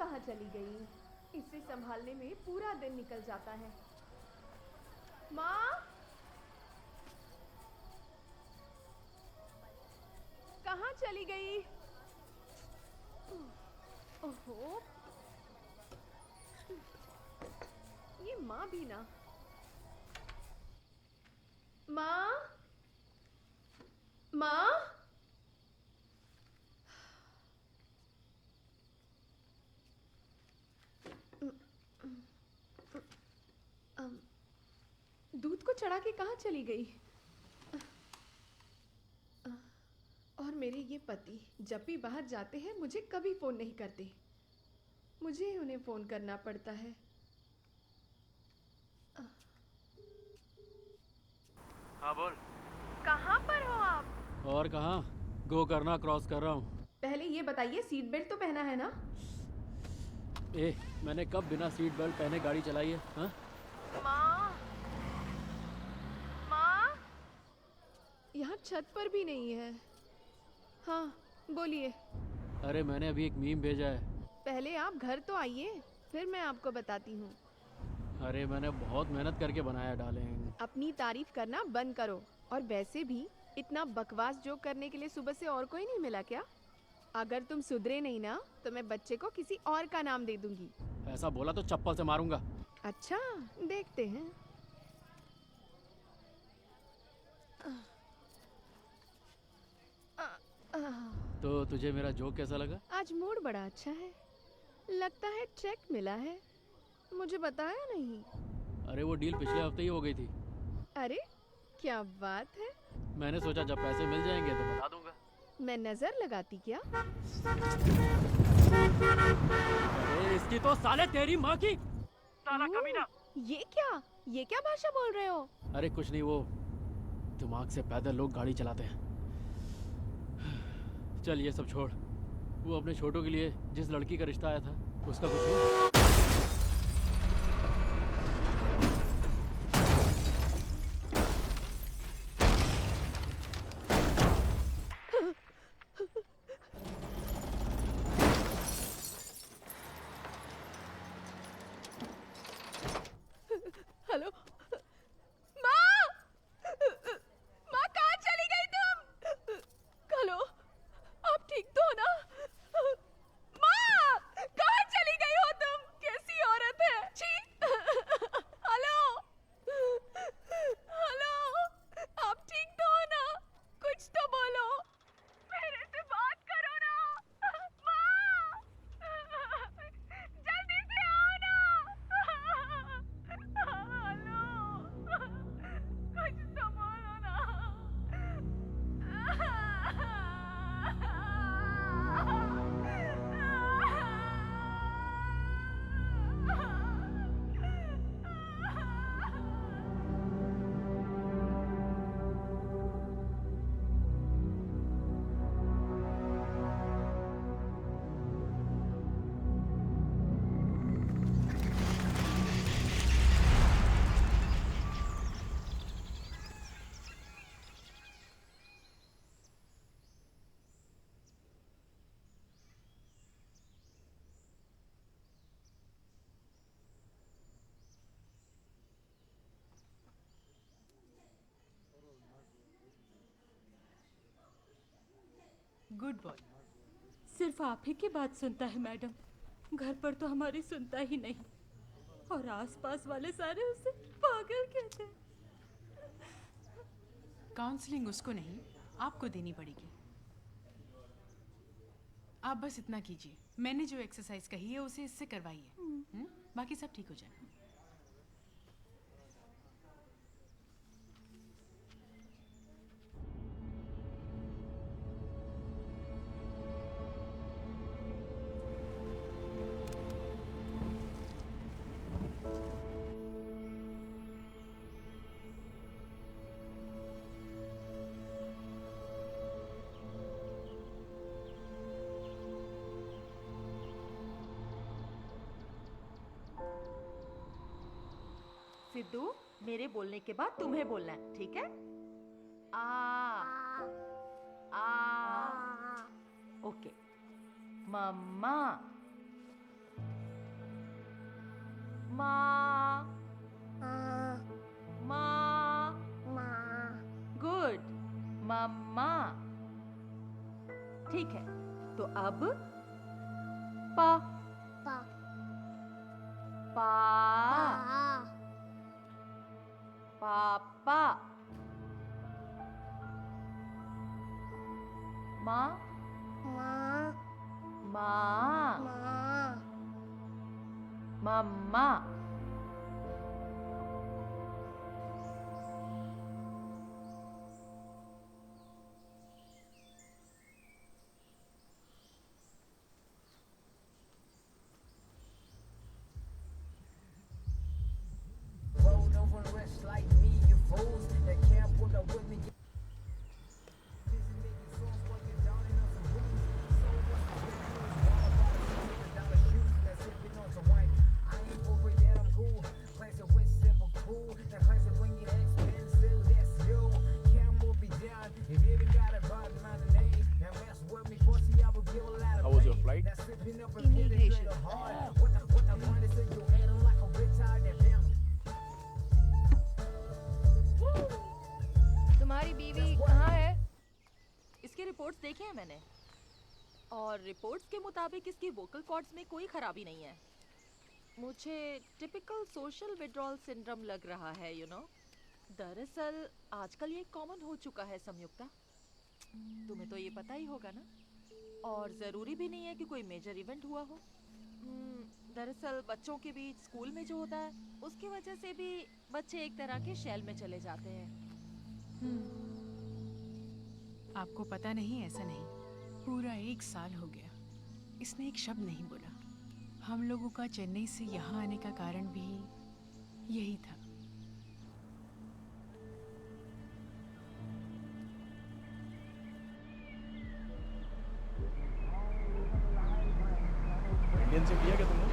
कहाँ चली गई? इसे संभालने में पूरा दिन निकल जाता है। माँ, कहाँ चली गई? ओहो, ये माँ भी ना। माँ, माँ, दूध को चढ़ा के कहाँ चली गई? और मेरे ये पति जब भी बाहर जाते हैं मुझे कभी फोन नहीं करते, मुझे उन्हें फोन करना पड़ता है। हाँ बोल। कहाँ पर हो आप? और कहाँ? गो करना, क्रॉस कर रहा हूँ। पहले ये बताइए, सीट बेल्ट तो पहना है ना? मैंने कब बिना सीट बेल्ट पहने गाड़ी चलाई है? हाँ? माँ, माँ, यहाँ छत पर भी नहीं है। हाँ, बोलिए। अरे मैंने अभी एक मीम भेजा है। पहले आप घर तो आइए, फिर मैं आपको बताती हूँ। अरे मैंने बहुत मेहनत करके बनाया डाले हैं। अपनी तारीफ करना बंद करो। और वैसे भी इतना बकवास जोक करने के लिए सुबह से और कोई नहीं मिला क्या? अगर तुम सुधरे नहीं ना तो मैं बच्चे को किसी और का नाम दे दूंगी। ऐसा बोला तो चप्पल से मारूंगा। अच्छा, देखते हैं। तो तुझे मेरा जोक कैसा लगा? आज मूड बड़ा अच्छा है। लगता है चेक मिला है। मुझे बताया नहीं। अरे वो डील पिछले हफ्ते ही हो गई थी। अरे क्या बात है। मैंने सोचा जब पैसे मिल जाएंगे तो बता दूंगा। मैं नजर लगाती क्या? अरे इसकी तो साले तेरी माँ की साला कमीना। ये क्या भाषा बोल रहे हो? अरे कुछ नहीं, वो दिमाग से पैदल लोग गाड़ी चलाते हैं। चल ये सब छोड़। वो अपने छोटों के लिए जिस लड़की का रिश्ता आया था उसका कुछ हुआ? हेलो माँ, माँ कहाँ चली गई तुम? हेलो, आप ठीक तो हो ना? माँ, कहाँ चली गई हो तुम? कैसी औरत है? छी। हेलो, हेलो, आप ठीक तो हो ना? कुछ तो बोलो, मेरे से बात करो ना। माँ, जल्दी से आओ ना। हेलो, कुछ तो बोलो ना। Good boy. सिर्फ आप ही की बात सुनता है मैडम, घर पर तो हमारी सुनता ही नहीं। और आसपास वाले सारे उसे पागल कहते हैं। काउंसलिंग उसको नहीं, आपको देनी पड़ेगी। आप बस इतना कीजिए, मैंने जो एक्सरसाइज कही है उसे इससे करवाइए। बाकी सब ठीक हो जाएगा। सिद्धू, मेरे बोलने के बाद तुम्हें बोलना है, ठीक है? आ आ ओके। मम्मा। माँ माँ गुड मम्मा। ठीक है, तो अब पा पा पापा। माँ माँ मम्मा। How was your flight? Immigration. तुम्हारी बीवी कहाँ है? इसके रिपोर्ट्स देखे हैं मैंने, और रिपोर्ट्स के मुताबिक इसकी वोकल कॉर्ड्स में कोई खराबी नहीं है। मुझे टिपिकल सोशल विड्रॉल सिंड्रोम लग रहा है, यू नो। दरअसल आजकल ये कॉमन हो चुका है संयुक्ता, तुम्हें तो ये पता ही होगा ना। और ज़रूरी भी नहीं है कि कोई मेजर इवेंट हुआ हो। दरअसल बच्चों के बीच स्कूल में जो होता है उसकी वजह से भी बच्चे एक तरह के शेल में चले जाते हैं। आपको पता नहीं, ऐसा नहीं। पूरा 1 साल हो गया, इसने एक शब्द नहीं बोला। हम लोगों का चेन्नई से यहाँ आने का कारण भी यही था। इंडियन सिम लिया क्या तुमने?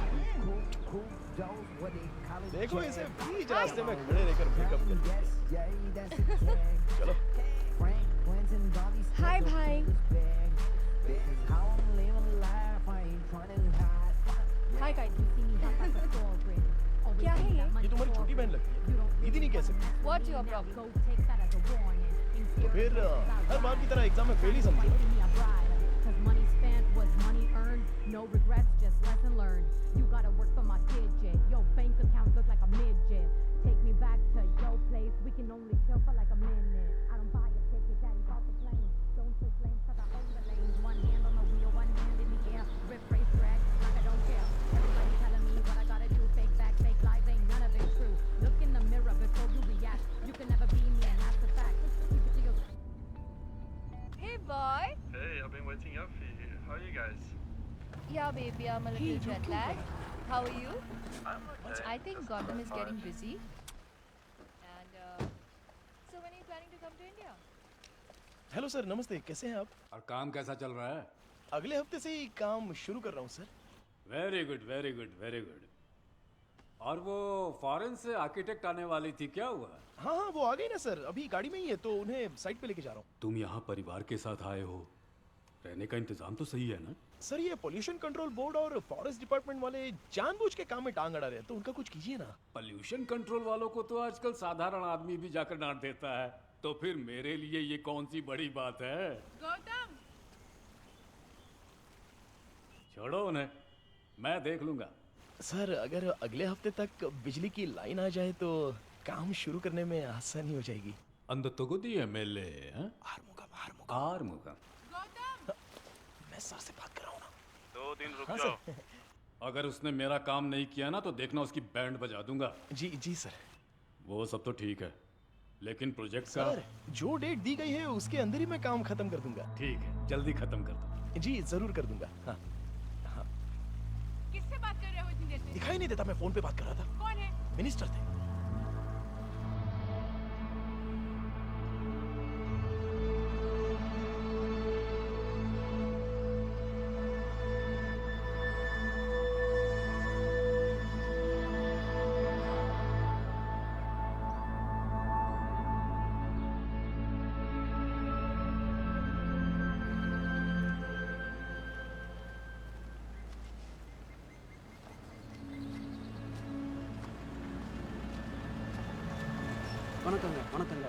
देखो इसे बीच रास्ते में खड़े रहकर पिकअप कर। चलो। हाय भाई। Hi guys. क्या है ये? ये तुम्हारी छोटी बहन लगती है, दीदी नहीं कह सकती। What's your problem? तो फिर हर बार की तरह एग्जाम में फेल ही समझो। Money spent was money earned. No regrets, just lesson learned. You gotta work for my digit. Your bank account look like a midget. Take me back to your place. We can only chill for like a minute. I don't buy a ticket, daddy's off the plane. Don't switch lanes 'cause I own the lanes. One hand on the wheel, one hand in the air. Rip, race, drag, like I don't care. Everybody telling me what I gotta do. Fake back, fake lies, ain't none of it true. Look in the mirror before you react. You can never be me, and that's the fact. Keep it to your. Hey boy. Hey, I've been waiting up for you. How are you guys? Yeah, baby, I'm a little jet lagged. How are you? I'm okay. I think Gautam is Fine. getting busy. And so when are you planning to come to India? Hello sir, नमस्ते, कैसे हैं आप? और काम कैसा चल रहा है? अगले हफ्ते से ही काम शुरू कर रहा हूँ sir. Very good very good very good. और वो फॉरेन से आर्किटेक्ट आने वाली थी, क्या हुआ? हाँ हाँ, वो आ गई ना सर, अभी गाड़ी में ही है, तो उन्हें साइट पे लेके जा रहा हूँ। तुम यहाँ परिवार के साथ आए हो, रहने का इंतजाम तो सही है ना? सर ये पोल्यूशन कंट्रोल बोर्ड और फॉरेस्ट डिपार्टमेंट वाले जानबूझ के काम में टांग अड़ा रहे हैं, तो उनका कुछ कीजिए ना। पोल्यूशन कंट्रोल वालों को तो आजकल साधारण आदमी भी जाकर डांट देता है, तो फिर मेरे लिए ये कौन सी बड़ी बात है? गौतम, छोड़ो उन्हें, मैं देख लूंगा। सर अगर अगले हफ्ते तक बिजली की लाइन आ जाए तो काम शुरू करने में आसानी हो जाएगी। अंद तगुदी एमएलए आरमुगम। मैं सर से बात कर रहा हूँ ना। 2 दिन रुक हाँ, जाओ। अगर उसने मेरा काम नहीं किया ना तो देखना उसकी बैंड बजा दूंगा। जी जी सर। वो सब तो ठीक है, लेकिन प्रोजेक्ट का? सर जो डेट दी गई है उसके अंदर ही मैं काम खत्म कर दूंगा। ठीक है, जल्दी खत्म कर दो। जी जरूर कर दूंगा। हाँ किससे बात कर रहे हो इतनी देर से? दिखाई नहीं देता, मैं फोन पे बात कर रहा था। कौन है? मिनिस्टर थे। வணக்கங்க வணக்கங்க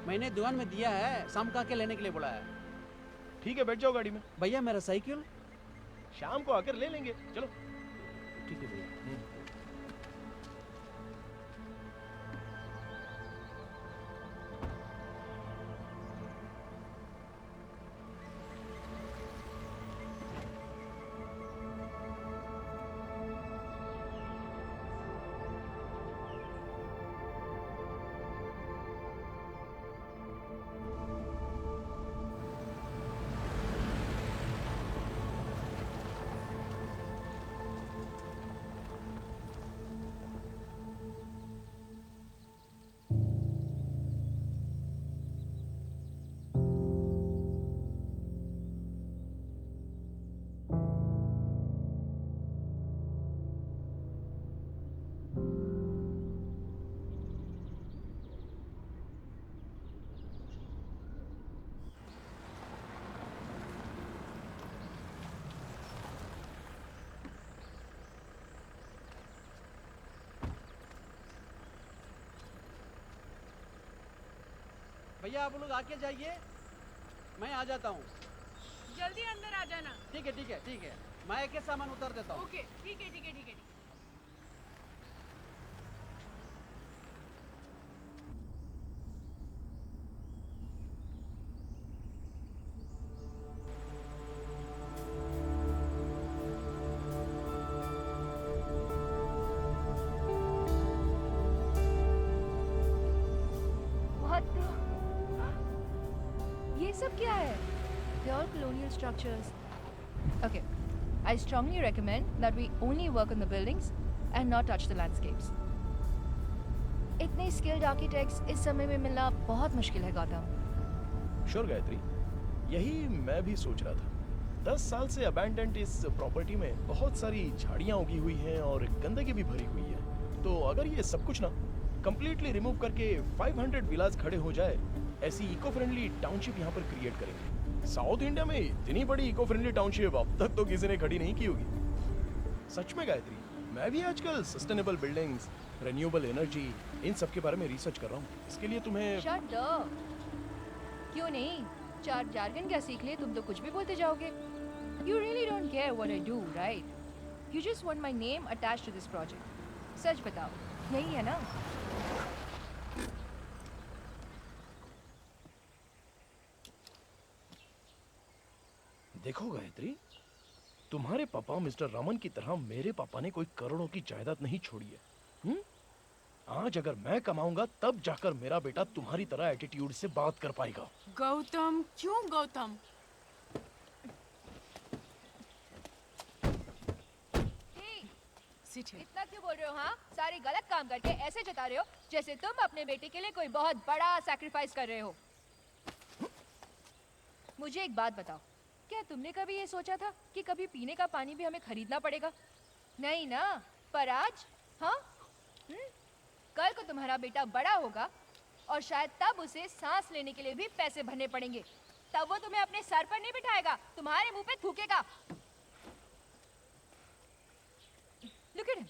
मैंने दुकान में दिया है शाम का आके लेने के लिए बोला है ठीक है, बैठ जाओ गाड़ी में। भैया मेरा साइकिल शाम को आकर ले लेंगे, चलो। ठीक है भैया भैया आप लोग आके जाइए मैं आ जाता हूँ जल्दी अंदर आ जाना। ठीक है ठीक है ठीक है मैं एक एक सामान उतार देता हूँ ओके ठीक है ठीक है ठीक है। ये सब क्या है? They're all colonial structures. Okay, I strongly recommend that we only work on the buildings and not touch the landscapes. इतने skilled architects इस समय में मिलना बहुत मुश्किल है गौतम। श्योर गायत्री, यही मैं भी सोच रहा था। 10 साल से अबैंडन्ड इस प्रॉपर्टी में बहुत सारी झाड़ियाँ उगी हुई हैं और गंदगी भी भरी हुई है। तो अगर ये सब कुछ ना कंप्लीटली रिमूव करके 500 विलास खड़े हो जाए, ऐसी इको फ्रेंडली टाउनशिप यहाँ पर क्रिएट करेंगे। साउथ इंडिया में इतनी बड़ी इको फ्रेंडली टाउनशिप अब तक तो किसी ने खड़ी नहीं की होगी। सच में गायत्री, मैं भी आजकल सस्टेनेबल बिल्डिंग्स, रिन्यूएबल एनर्जी, इन सब के बारे में रिसर्च कर रहा हूँ। इसके लिए तुम्हें Shut up! क्यों नहीं? 4 jargon क्या सीख लिए? तुम तो कुछ भी बोलते जाओगे। You really don't care what I do, right? You just want my name attached to this project. सच बताओ, यही है ना? देखो गायत्री, तुम्हारे पापा मिस्टर रमन की तरह मेरे पापा ने कोई करोड़ों की जायदाद नहीं छोड़ी है। आज अगर मैं कमाऊंगा तब जाकर मेरा बेटा तुम्हारी तरह एटीट्यूड से बात कर पाएगा। गौतम क्यों गौतम? इतना क्यों बोल रहे हो? हाँ, सारे गलत काम करके ऐसे जता रहे हो जैसे तुम अपने बेटे के लिए कोई बहुत बड़ा सैक्रिफाइस कर रहे हो। मुझे एक बात बताओ, क्या तुमने कभी ये सोचा था कि कभी पीने का पानी भी हमें खरीदना पड़ेगा? नहीं ना? पर आज हाँ, कल को तुम्हारा बेटा बड़ा होगा और शायद तब उसे सांस लेने के लिए भी पैसे भरने पड़ेंगे। तब वो तुम्हें अपने सर पर नहीं बिठाएगा, तुम्हारे मुंह पे थूकेगा। Look at him.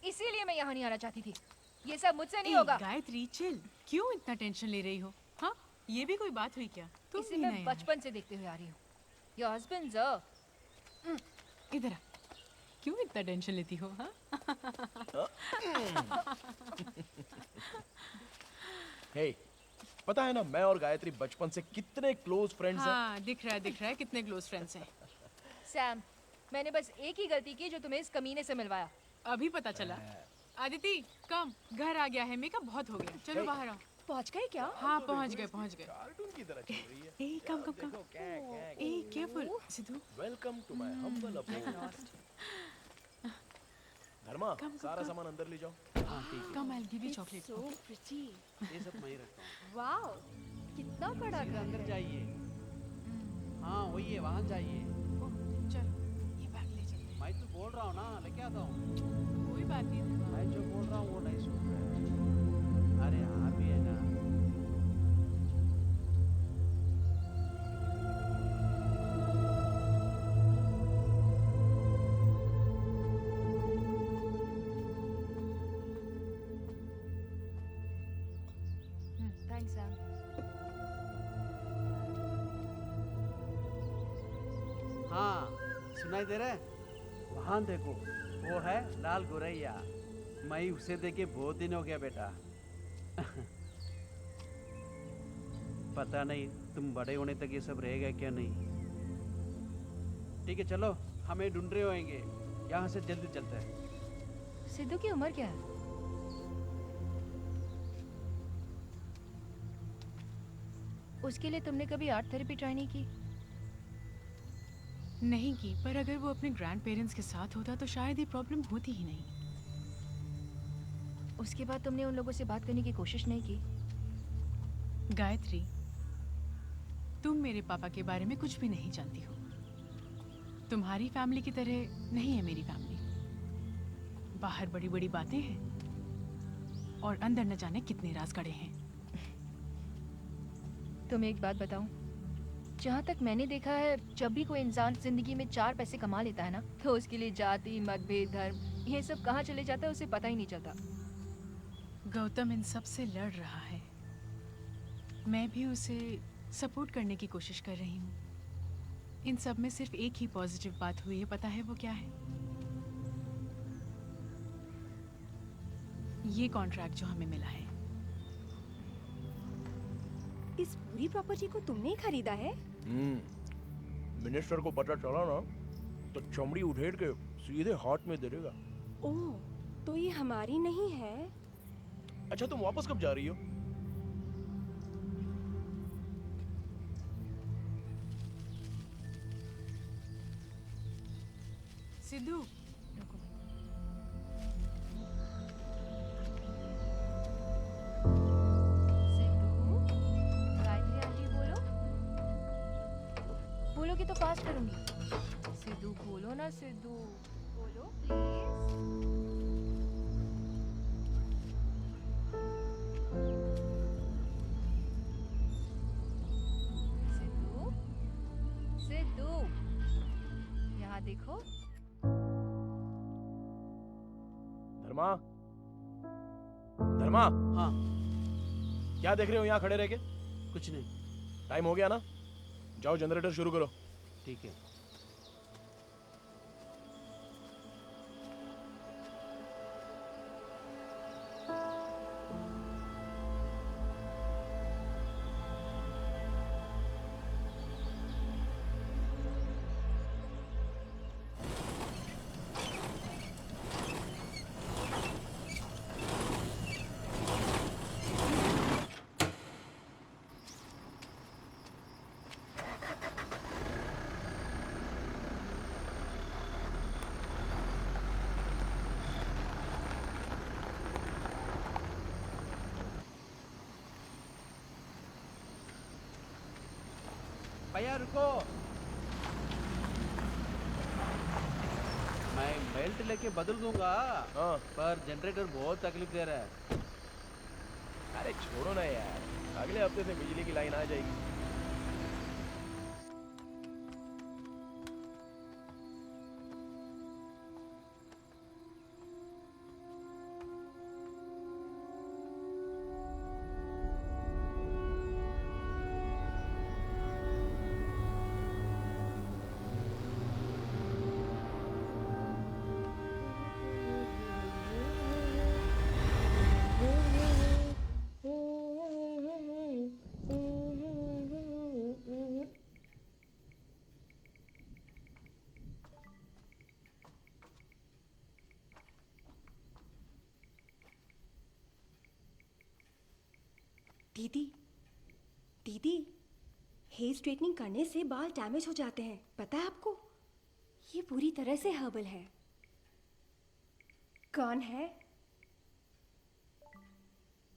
इसीलिए मैं यहाँ नहीं आना चाहती थी। ये सब मुझसे नहीं होगा। गायत्री चिल, क्यों इतना टेंशन ले रही हो? हाँ, ये भी कोई बात हुई क्या? तुम इसे भी मैं ना यार। बचपन से देखते हुए आ रही हूँ। Your husband's इधर आ। क्यों इतना टेंशन लेती हो? हाँ? हे, पता है ना मैं और गायत्री बचपन से कितने क्लोज फ्रेंड्स हैं। हाँ, दिख रहा है कितने क्लोज फ्रेंड्स हैं। सैम, मैंने बस एक ही गलती की जो तुम्हें इस कमीने से मिलवाया। अभी पता चला। आदिति, कम, घर आ गया है, मेकअप बहुत हो गया। चलो बाहर आओ। पहुंच गए क्या? हाँ, पहुंच गए। कार्टून की तरह चल रही है। ए, कम। ए, careful, Siddhu. Welcome to my humble abode. Dharma, सारा सामान अंदर ले जाओ। Come, I will give you chocolate. So pretty. ये सब मैं ही रखता हूँ वाओ, कितना बड़ा घर अंदर है। जाइए हाँ वही है वहाँ जाइए चलो, ये बैग ले चलते हैं। मैं तो बोल रहा हूँ ना लेके आता हूँ कोई बात नहीं। मैं जो बोल रहा हूँ वो नहीं सुन रहे अरे आप ही है ना सुनाई दे रहा है? वहां देखो, वो है लाल गोरैया। मैं उसे देखे बहुत दिन हो गया बेटा। पता नहीं तुम बड़े होने तक ये सब रहेगा क्या नहीं। ठीक है चलो, हमें ढूंढ रहे होंगे, यहाँ से जल्दी चलते हैं। सिद्धू की उम्र क्या है? उसके लिए तुमने कभी आर्ट थेरेपी ट्राई नहीं की? नहीं की, पर अगर वो अपने ग्रैंड पेरेंट्स के साथ होता तो शायद ये प्रॉब्लम होती ही नहीं। उसके बाद तुमने उन लोगों से बात करने की कोशिश नहीं की? गायत्री, तुम मेरे पापा के बारे में कुछ भी नहीं जानती हो। तुम्हारी फैमिली की तरह नहीं है मेरी फैमिली। बाहर बड़ी बड़ी बातें हैं और अंदर न जाने कितने राज गड़े हैं। तुम्हें एक बात बताऊं, जहाँ तक मैंने देखा है, जब भी कोई इंसान जिंदगी में 4 पैसे कमा लेता है ना, तो उसके लिए जाति, मतभेद, धर्म, ये सब कहाँ चले जाता है उसे पता ही नहीं चलता। गौतम इन सब से लड़ रहा है। मैं भी उसे सपोर्ट करने की कोशिश कर रही हूँ। इन सब में सिर्फ एक ही पॉजिटिव बात हुई है, पता है वो क्या है? ये कॉन्ट्रैक्ट जो हमें मिला है। इस पूरी प्रॉपर्टी को तुमने ही खरीदा है? मिनिस्टर को पता चला ना तो चमड़ी उधेड़ के सीधे हाथ में दे देगा। ओह, तो ये हमारी नहीं है? अच्छा तुम वापस कब जा रही हो? सिद्धू, गायत्री आंटी बोलो। बोलोगे तो फास्ट करूंगी। सिद्धू बोलो ना, सिद्धू बोलो प्लीज। सिद्धू, सिद्धू, यहाँ देखो। धर्मा, धर्मा, हाँ क्या देख रहे हो यहाँ खड़े रह के? कुछ नहीं। टाइम हो गया ना, जाओ जनरेटर शुरू करो। ठीक है। भैया रुको, मैं बेल्ट लेके बदल दूंगा। हाँ। पर जनरेटर बहुत तकलीफ दे रहा है। अरे छोड़ो ना यार, अगले हफ्ते से बिजली की लाइन आ जाएगी। दीदी, दीदी, हेयर स्ट्रेटनिंग करने से बाल डैमेज हो जाते हैं, पता है आपको? ये पूरी तरह से हर्बल है। कौन है?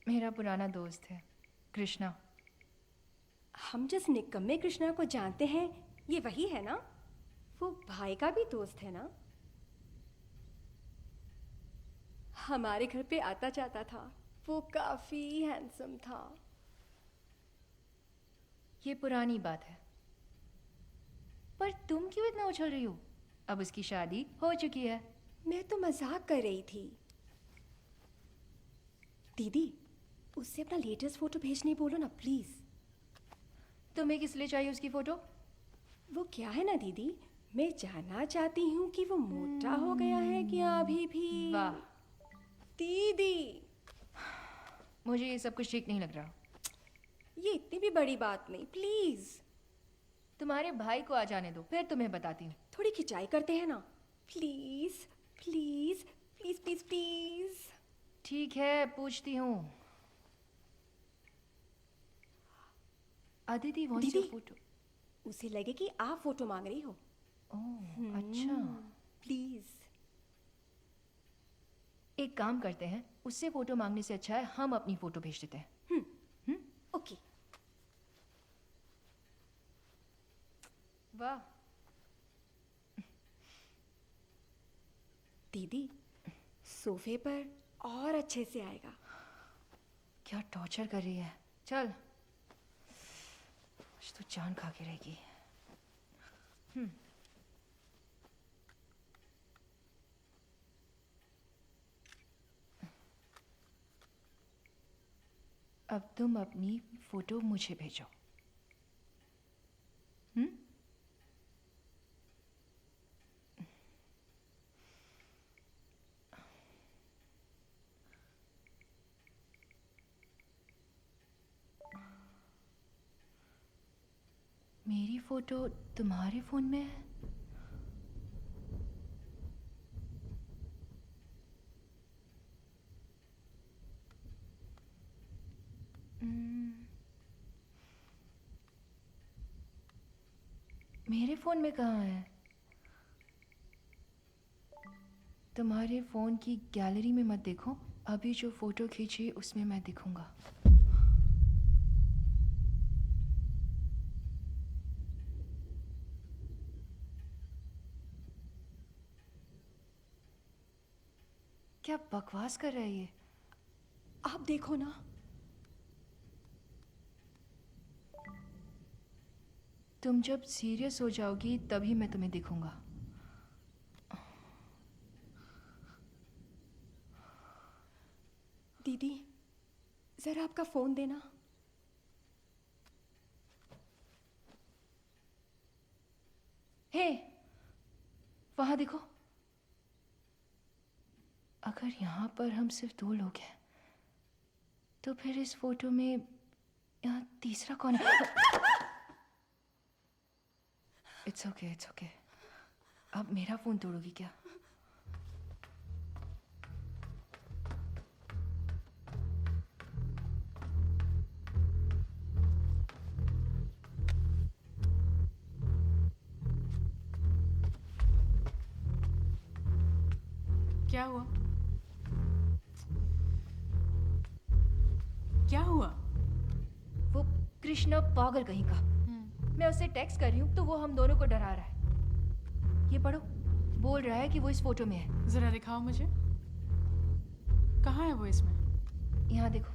मेरा पुराना दोस्त है, कृष्णा। हम जिस निकम्मे कृष्णा को जानते हैं, ये वही है ना? वो भाई का भी दोस्त है ना? हमारे घर पे आता जाता था, वो काफी हैंडसम था। ये पुरानी बात है, पर तुम क्यों इतना उछल रही हो? अब उसकी शादी हो चुकी है। मैं तो मजाक कर रही थी। दीदी, उससे अपना लेटेस्ट फोटो भेजने बोलो ना प्लीज। तुम्हें किस लिए चाहिए उसकी फोटो? वो क्या है ना दीदी, मैं जानना चाहती हूँ कि वो मोटा हो गया है क्या अभी भी? वाह, दीदी मुझे ये सब कुछ ठीक नहीं लग रहा। ये इतनी भी बड़ी बात नहीं, प्लीज। तुम्हारे भाई को आ जाने दो, फिर तुम्हें बताती हूँ। थोड़ी खिंचाई करते हैं ना, please please please please please. ठीक है, पूछती हूँ। अदिति wants दीदी, your photo. उसे लगे कि आप फोटो मांग रही हो। ओह, अच्छा। प्लीज। एक काम करते हैं, उससे फोटो मांगने से अच्छा है हम अपनी फोटो भेज देते हैं। ओके। वाह दीदी, सोफे पर और अच्छे से आएगा। क्या टॉर्चर कर रही है। चल, आज तो जान खा के रहेगी। अब तुम अपनी फोटो मुझे भेजो। मेरी फोटो तुम्हारे फोन में है? मेरे फोन में कहाँ है? तुम्हारे फोन की गैलरी में मत देखो, अभी जो फोटो खींची उसमें मैं दिखूंगा। क्या बकवास कर रहा है ये? आप देखो ना। तुम जब सीरियस हो जाओगी तभी मैं तुम्हें दिखूंगा। दीदी, जरा आपका फोन देना। हे, वहां देखो। अगर यहाँ पर हम सिर्फ 2 लोग हैं, तो फिर इस फोटो में यहाँ तीसरा कौन है? It's okay, it's okay. अब मेरा फोन तोड़ोगी क्या? क्या हुआ? क्या हुआ? वो कृष्णा पागल कहीं का। मैं उसे टेक्स्ट कर रही हूँ तो वो हम दोनों को डरा रहा है। ये पढ़ो, बोल रहा है कि वो इस फोटो में है। जरा दिखाओ मुझे। कहाँ है वो इसमें? यहाँ देखो।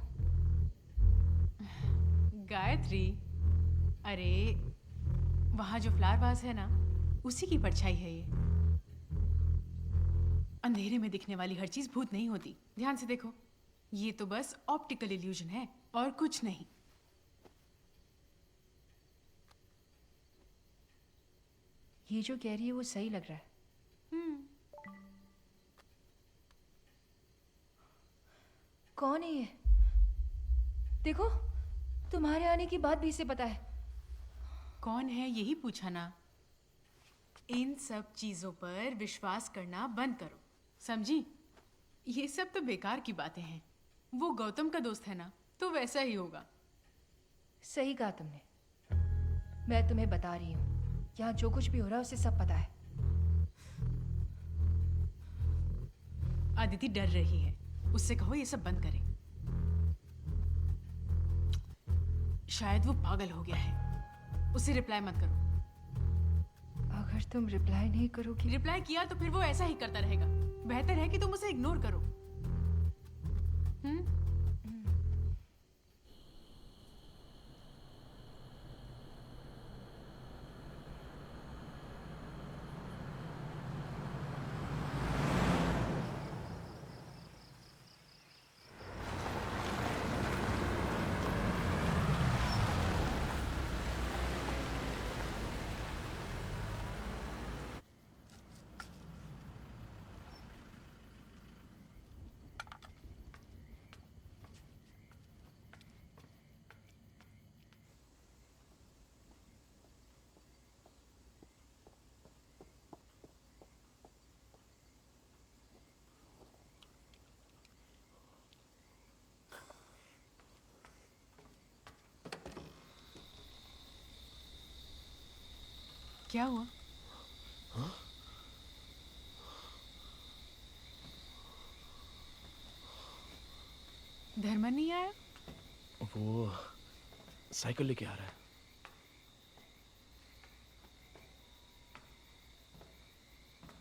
गायत्री, अरे वहाँ जो फ्लावर वास है ना, उसी की परछाई है ये। अंधेरे में दिखने वाली हर चीज भूत नहीं होती। ध्यान से देखो, ये तो बस ऑप्टिकल इल्यूजन है और कुछ नहीं। ये जो कह रही है वो सही लग रहा है। कौन है ये? देखो, तुम्हारे आने की बात भी इसे पता है। कौन है यही पूछा ना। इन सब चीजों पर विश्वास करना बंद करो, समझी? ये सब तो बेकार की बातें हैं। वो गौतम का दोस्त है ना, तो वैसा ही होगा। सही कहा तुमने। मैं तुम्हें बता रही हूँ, यहाँ जो कुछ भी हो रहा है उसे सब पता है। अदिति डर रही है, उससे कहो ये सब बंद करे। शायद वो पागल हो गया है। उसे रिप्लाई मत करो। अगर तुम रिप्लाई नहीं करोगी। रिप्लाई किया तो फिर वो ऐसा ही करता रहेगा। बेहतर है कि तुम उसे इग्नोर करो। क्या हुआ? धर्मन नहीं आया? वो साइकिल लेके आ रहा है।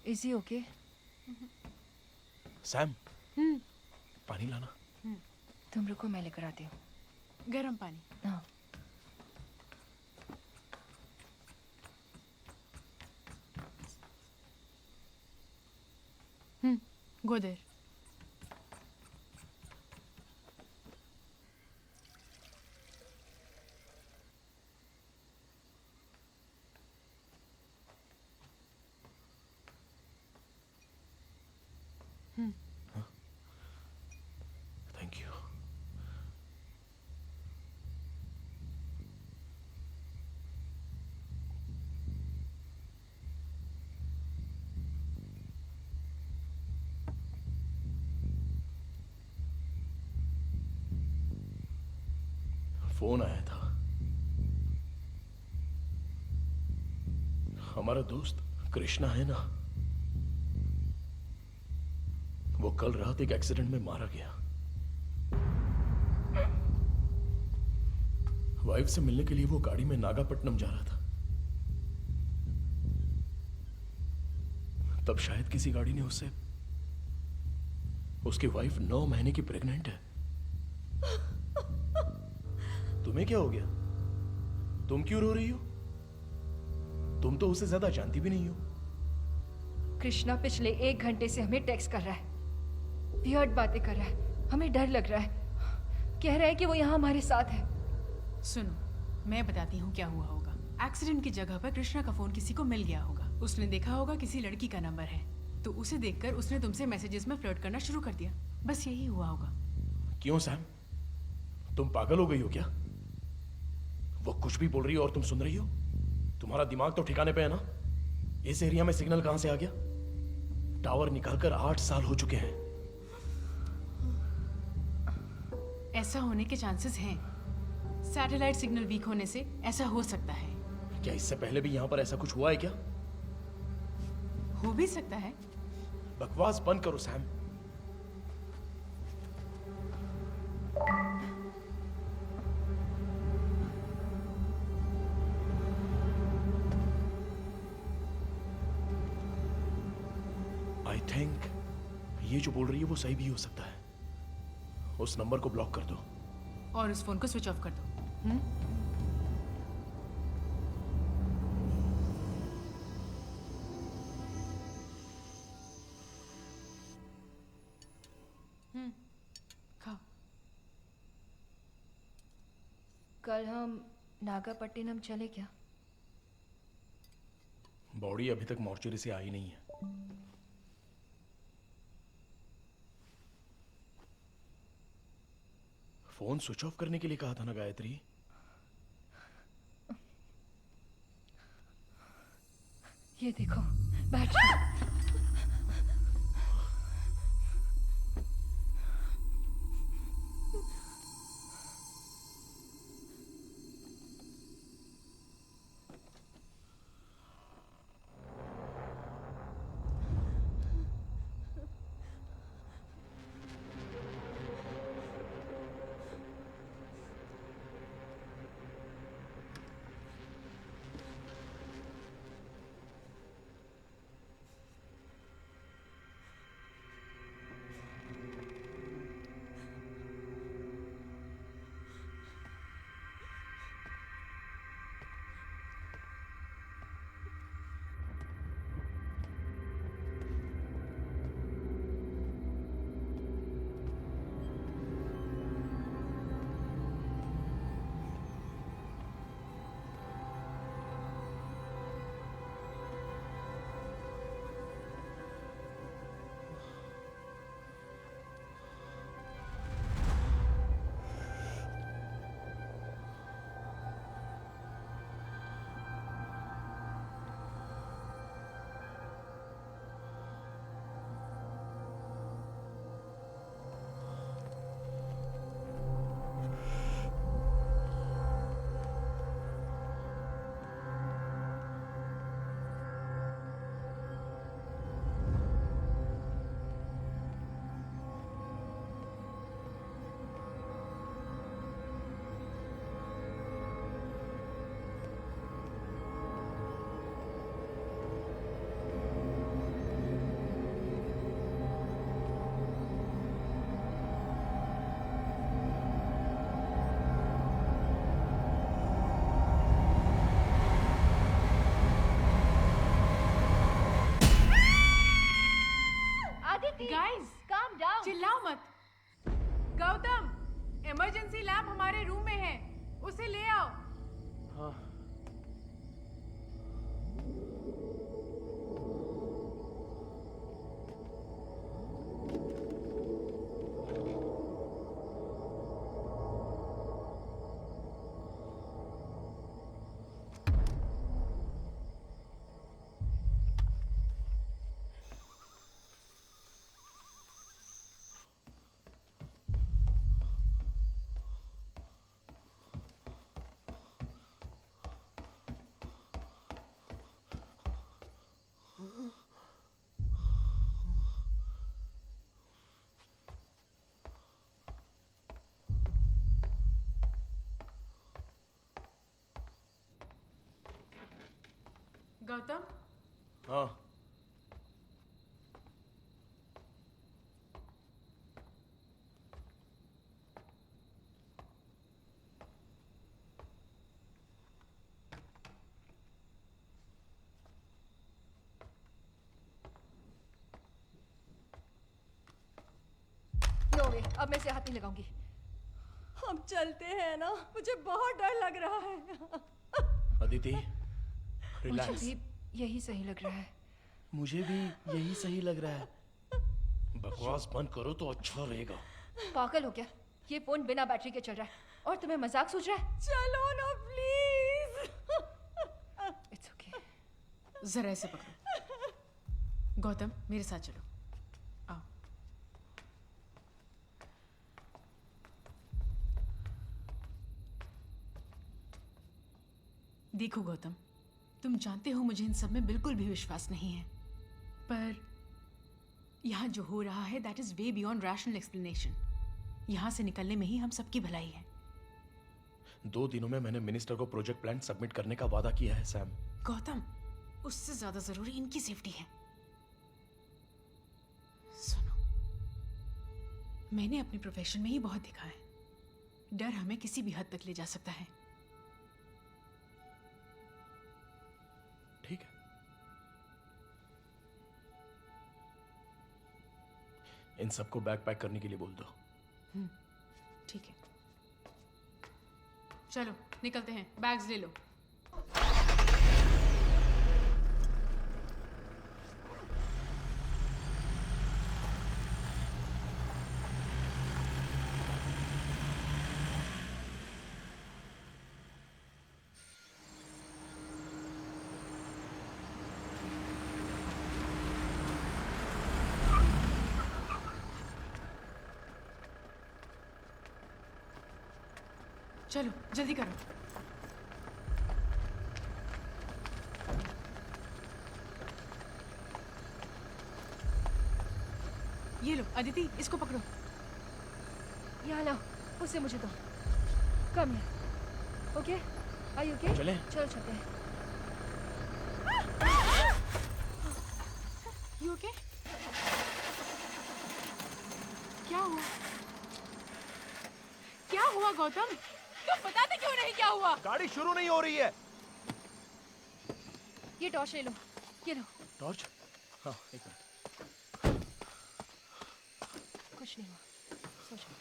Is he okay? सैम, पानी लाना। तुम रुको, मैं लेकर आती हूँ। गर्म पानी। हाँ। Go there. Thank you. Phone आया था। हमारा दोस्त कृष्णा है ना, वो कल रात एक एक्सीडेंट में मारा गया। वाइफ से मिलने के लिए वो गाड़ी में नागापट्टनम जा रहा था। तब शायद किसी गाड़ी ने उससे, उसकी वाइफ 9 महीने की प्रेग्नेंट है। तुम्हें क्या हो गया? तुम क्यों रो रही हो? तुम तो उसे ज्यादा जानती भी नहीं हो। कृष्णा पिछले 1 घंटे से हमें टेक्स्ट कर रहा है, वियर्ड बातें कर रहा है, हमें डर लग रहा है, कह रहा है कि वो यहाँ हमारे साथ है। सुनो, मैं बताती हूँ क्या हुआ होगा। एक्सीडेंट की जगह पर कृष्णा का फोन किसी को मिल गया होगा। उसने देखा होगा किसी लड़की का नंबर है, तो उसे देखकर उसने तुमसे मैसेजेस में फ्लर्ट करना शुरू कर दिया। बस यही हुआ होगा। क्यों सैम, तुम पागल हो गई हो क्या? वो कुछ भी बोल रही हो और तुम सुन रही हो? तुम्हारा दिमाग तो ठिकाने पे है ना? इस एरिया में सिग्नल कहां से आ गया? टावर निकालकर 8 साल हो चुके हैं। ऐसा होने के चांसेस हैं। सैटेलाइट सिग्नल वीक होने से ऐसा हो सकता है। क्या इससे पहले भी यहां पर ऐसा कुछ हुआ है क्या? हो भी सकता है। बकवास बंद करो सैम। आई थिंक ये जो बोल रही है वो सही भी हो सकता है। उस नंबर को ब्लॉक कर दो और उस फोन को स्विच ऑफ कर दो। खाओ। कल हम नागापट्टिनम चले क्या? बॉडी अभी तक मॉर्चरी से आई नहीं है। फोन स्विच ऑफ करने के लिए कहा था ना गायत्री? ये देखो बैटरी। Guys calm down. चिल्लाओ मत। गौतम, इमरजेंसी लैंप हमारे रूम में है, उसे ले आओ। हाँ। गौतम, हाँ। नो वे, अब मैं इसे हाथ नहीं लगाऊंगी। हम चलते हैं ना, मुझे बहुत डर लग रहा है। अदिति, मुझे रिलैक्स। भी यही सही लग रहा है। मुझे भी यही सही लग रहा है। बकवास बंद करो तो अच्छा रहेगा। पागल हो क्या? ये फोन बिना बैटरी के चल रहा है और तुम्हें मजाक सूझ रहा है? चलो ना प्लीज। It's okay. जरा ऐसे पकड़ो। गौतम, मेरे साथ चलो, आओ। देखो गौतम, तुम जानते हो मुझे इन सब में बिल्कुल भी विश्वास नहीं है, पर यहाँ जो हो रहा है that is way beyond rational explanation. यहाँ से निकलने में ही हम सबकी भलाई है। 2 दिनों में मैंने मिनिस्टर को प्रोजेक्ट प्लान सबमिट करने का वादा किया है सैम। गौतम, उससे ज्यादा जरूरी इनकी सेफ्टी है। सुनो, मैंने अपने प्रोफेशन में ही बहुत देखा है, डर हमें किसी भी हद तक ले जा सकता है। ठीक है, इन सबको बैग पैक करने के लिए बोल दो। ठीक है, चलो निकलते हैं, बैग्स ले लो। चलो जल्दी करो। ये लो अदिति, इसको पकड़ो। यहाँ लो, उसे मुझे दो। कम है। Okay, are you okay? चलें? चलो चलते हैं। You okay? क्या हुआ? क्या हुआ गौतम? तुम बताते क्यों नहीं क्या हुआ? गाड़ी शुरू नहीं हो रही है। ये टॉर्च ले लो, ये लो। टॉर्च? हाँ, एक मिनट। कुछ नहीं हुआ, सोचो।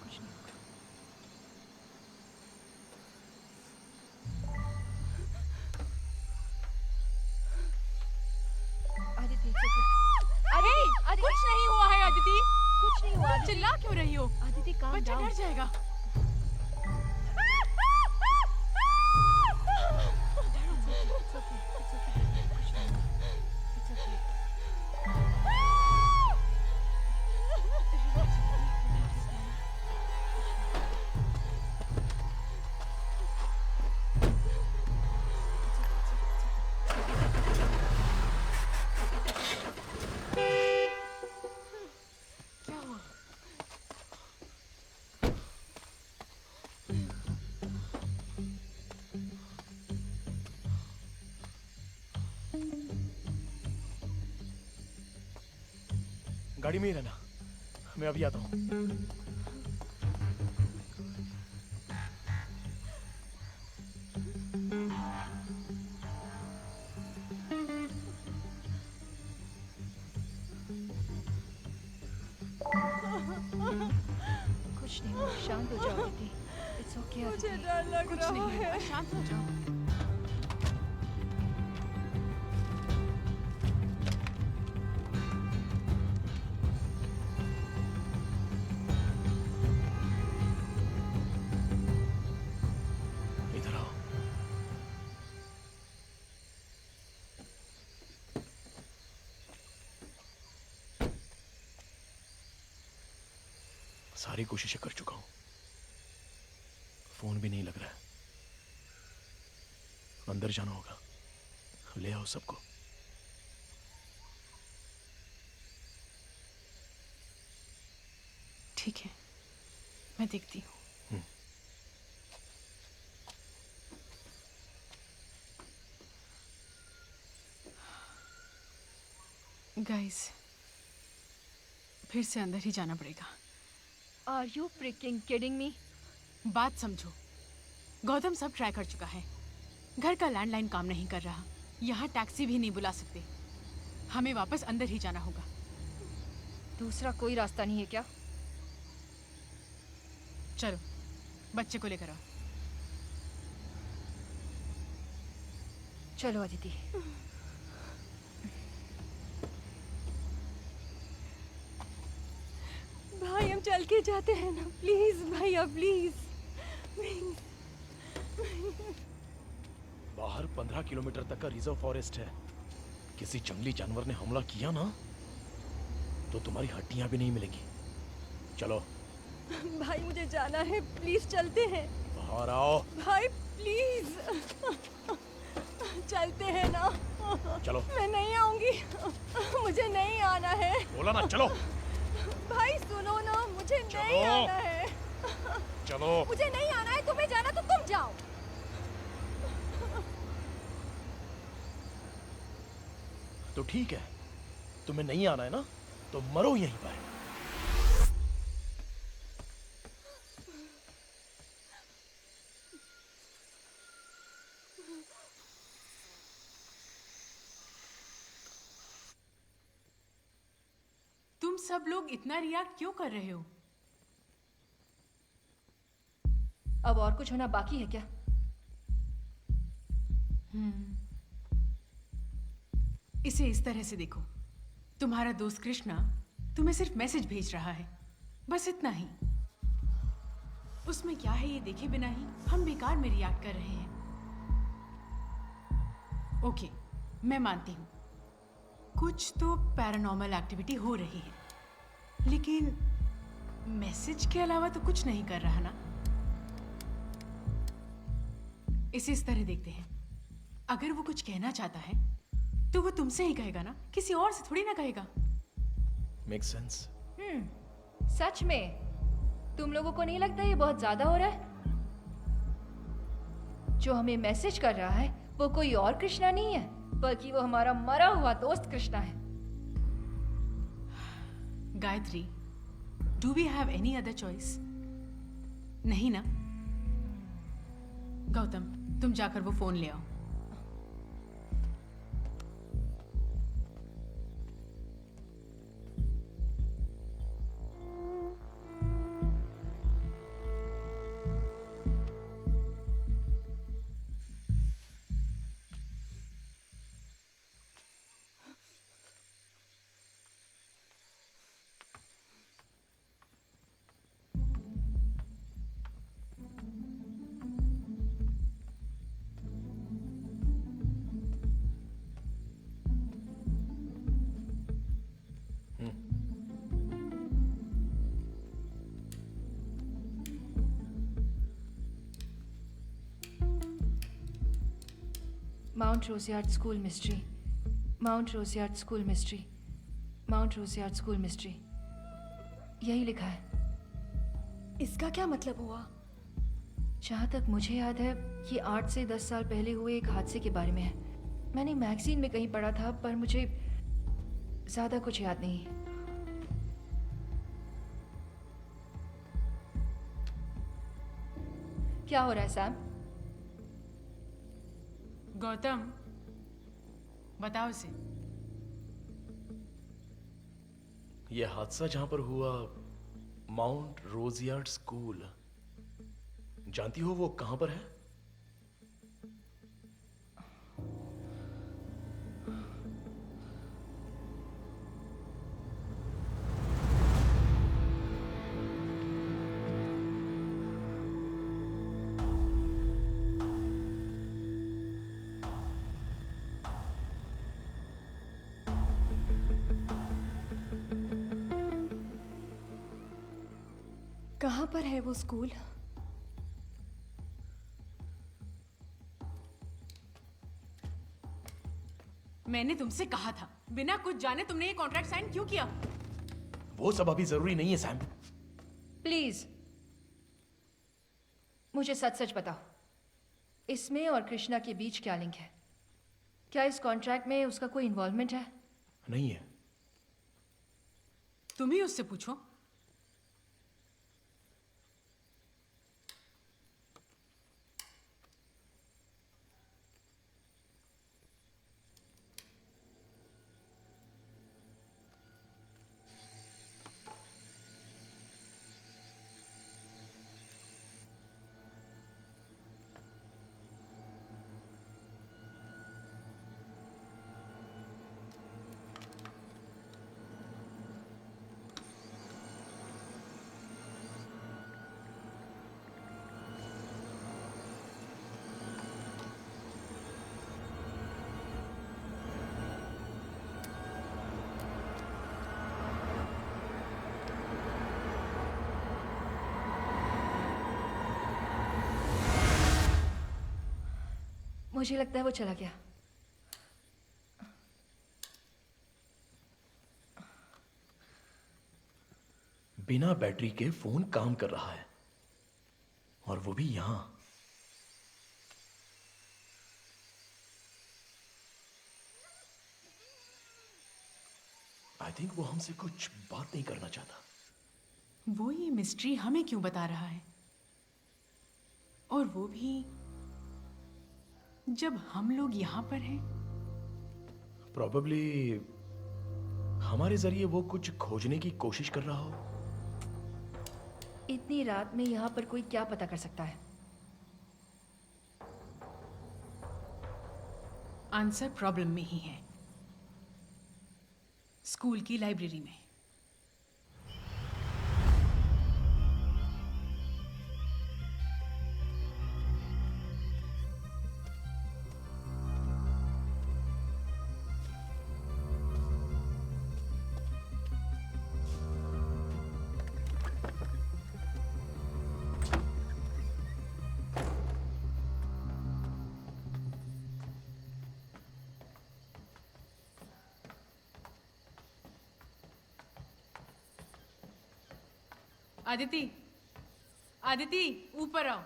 कुछ नहीं होगा। आदिति, अरे कुछ नहीं हुआ है अदिति। कुछ नहीं हुआ। चिल्ला क्यों रही हो? आदिति काम बच्चा डाउन। डर जाएगा। गाड़ी में ही रहना, मैं अभी आता हूँ। शांत हो जाओ दीदी। It's okay. मुझे डर लग कुछ रहा नहीं है। होगा, शांत हो जाओ। इधर आओ। सारी कोशिशें कर चुका हूं, फोन भी नहीं लग रहा है। अंदर जाना होगा, ले आओ सबको। ठीक है, मैं देखती हूँ। गाइस, फिर से अंदर ही जाना पड़ेगा। Are you freaking kidding me? बात समझो, गौतम सब ट्राई कर चुका है। घर का लैंडलाइन काम नहीं कर रहा, यहाँ टैक्सी भी नहीं बुला सकते। हमें वापस अंदर ही जाना होगा। दूसरा कोई रास्ता नहीं है क्या? चलो, बच्चे को लेकर आओ। चलो अदिति। भाई हम चल के जाते हैं ना, प्लीज भैया प्लीज। बाहर 15 किलोमीटर तक का रिजर्व फॉरेस्ट है। किसी जंगली जानवर ने हमला किया ना तो तुम्हारी हड्डियां भी नहीं मिलेंगी। चलो भाई मुझे जाना है, प्लीज चलते हैं। बाहर आओ। भाई प्लीज चलते हैं ना। चलो। मैं नहीं आऊंगी, मुझे नहीं आना है। बोला ना चलो। भाई सुनो ना, मुझे नहीं आना है। चलो। मुझे नहीं आना है, तुम्हें जाना तो तुम जाओ। तो ठीक है, तुम्हें नहीं आना है ना तो मरो यहीं पर। तुम सब लोग इतना रिएक्ट क्यों कर रहे हो? अब और कुछ होना बाकी है क्या? इसे इस तरह से देखो, तुम्हारा दोस्त कृष्णा तुम्हें सिर्फ मैसेज भेज रहा है, बस इतना ही। उसमें क्या है ये देखे बिना ही हम बेकार में रिएक्ट कर रहे हैं। ओके, मैं मानती हूँ कुछ तो पैरानॉर्मल एक्टिविटी हो रही है, लेकिन मैसेज के अलावा तो कुछ नहीं कर रहा ना। इसे इस तरह देखते हैं, अगर वो कुछ कहना चाहता है तो वो तुमसे ही कहेगा ना, किसी और से थोड़ी ना कहेगा। Make sense? सच में तुम लोगों को नहीं लगता ये बहुत ज्यादा हो रहा है? जो हमें मैसेज कर रहा है वो कोई और कृष्णा नहीं है, बल्कि वो हमारा मरा हुआ दोस्त कृष्णा है। Gayatri, do we have any other choice? नहीं ना? गौतम, तुम जाकर वो फोन ले आओ। Mount Roseyard school mystery, Mount Roseyard school mystery, Mount Roseyard school mystery, यही लिखा है। इसका क्या मतलब हुआ? जहाँ तक मुझे याद है ये 8 से 10 साल पहले हुए एक हादसे के बारे में है। मैंने मैगजीन में कहीं पढ़ा था, पर मुझे ज़्यादा कुछ याद नहीं। क्या हो रहा है सैम? गौतम, बताओ इसे। यह हादसा जहां पर हुआ माउंट रोजियार्ड स्कूल, जानती हो वो कहां पर है? कहाँ पर है वो स्कूल? मैंने तुमसे कहा था, बिना कुछ जाने तुमने ये कॉन्ट्रैक्ट साइन क्यों किया? वो सब अभी जरूरी नहीं है सैम। प्लीज मुझे सच सच बताओ, इसमें और कृष्णा के बीच क्या लिंक है? क्या इस कॉन्ट्रैक्ट में उसका कोई इन्वॉल्वमेंट है? नहीं है। तुम ही उससे पूछो। मुझे लगता है वो चला गया। बिना बैटरी के फोन काम कर रहा है, और वो भी यहां। आई थिंक वो हमसे कुछ बात नहीं करना चाहता। वो ये मिस्ट्री हमें क्यों बता रहा है? और वो भी जब हम लोग यहां पर हैं। प्रॉबेबली हमारे जरिए वो कुछ खोजने की कोशिश कर रहा हो। इतनी रात में यहाँ पर कोई क्या पता कर सकता है? आंसर प्रॉब्लम में ही है, स्कूल की लाइब्रेरी में। आदिति, आदिति, ऊपर आओ।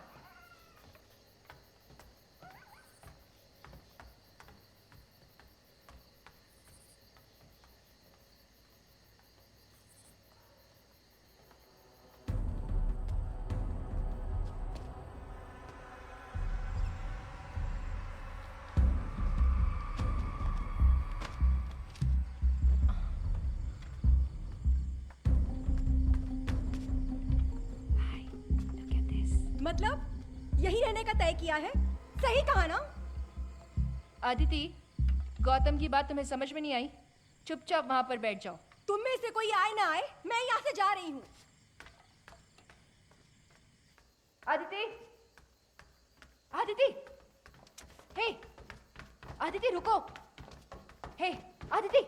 मतलब यही रहने का तय किया है? सही कहा ना? आदिति, गौतम की बात तुम्हें समझ में नहीं आई? चुपचाप वहां पर बैठ जाओ। तुम में से कोई आए ना आए, मैं यहाँ से जा रही हूँ। आदिति, आदिति, हे, आदिति रुको। हे, आदिति,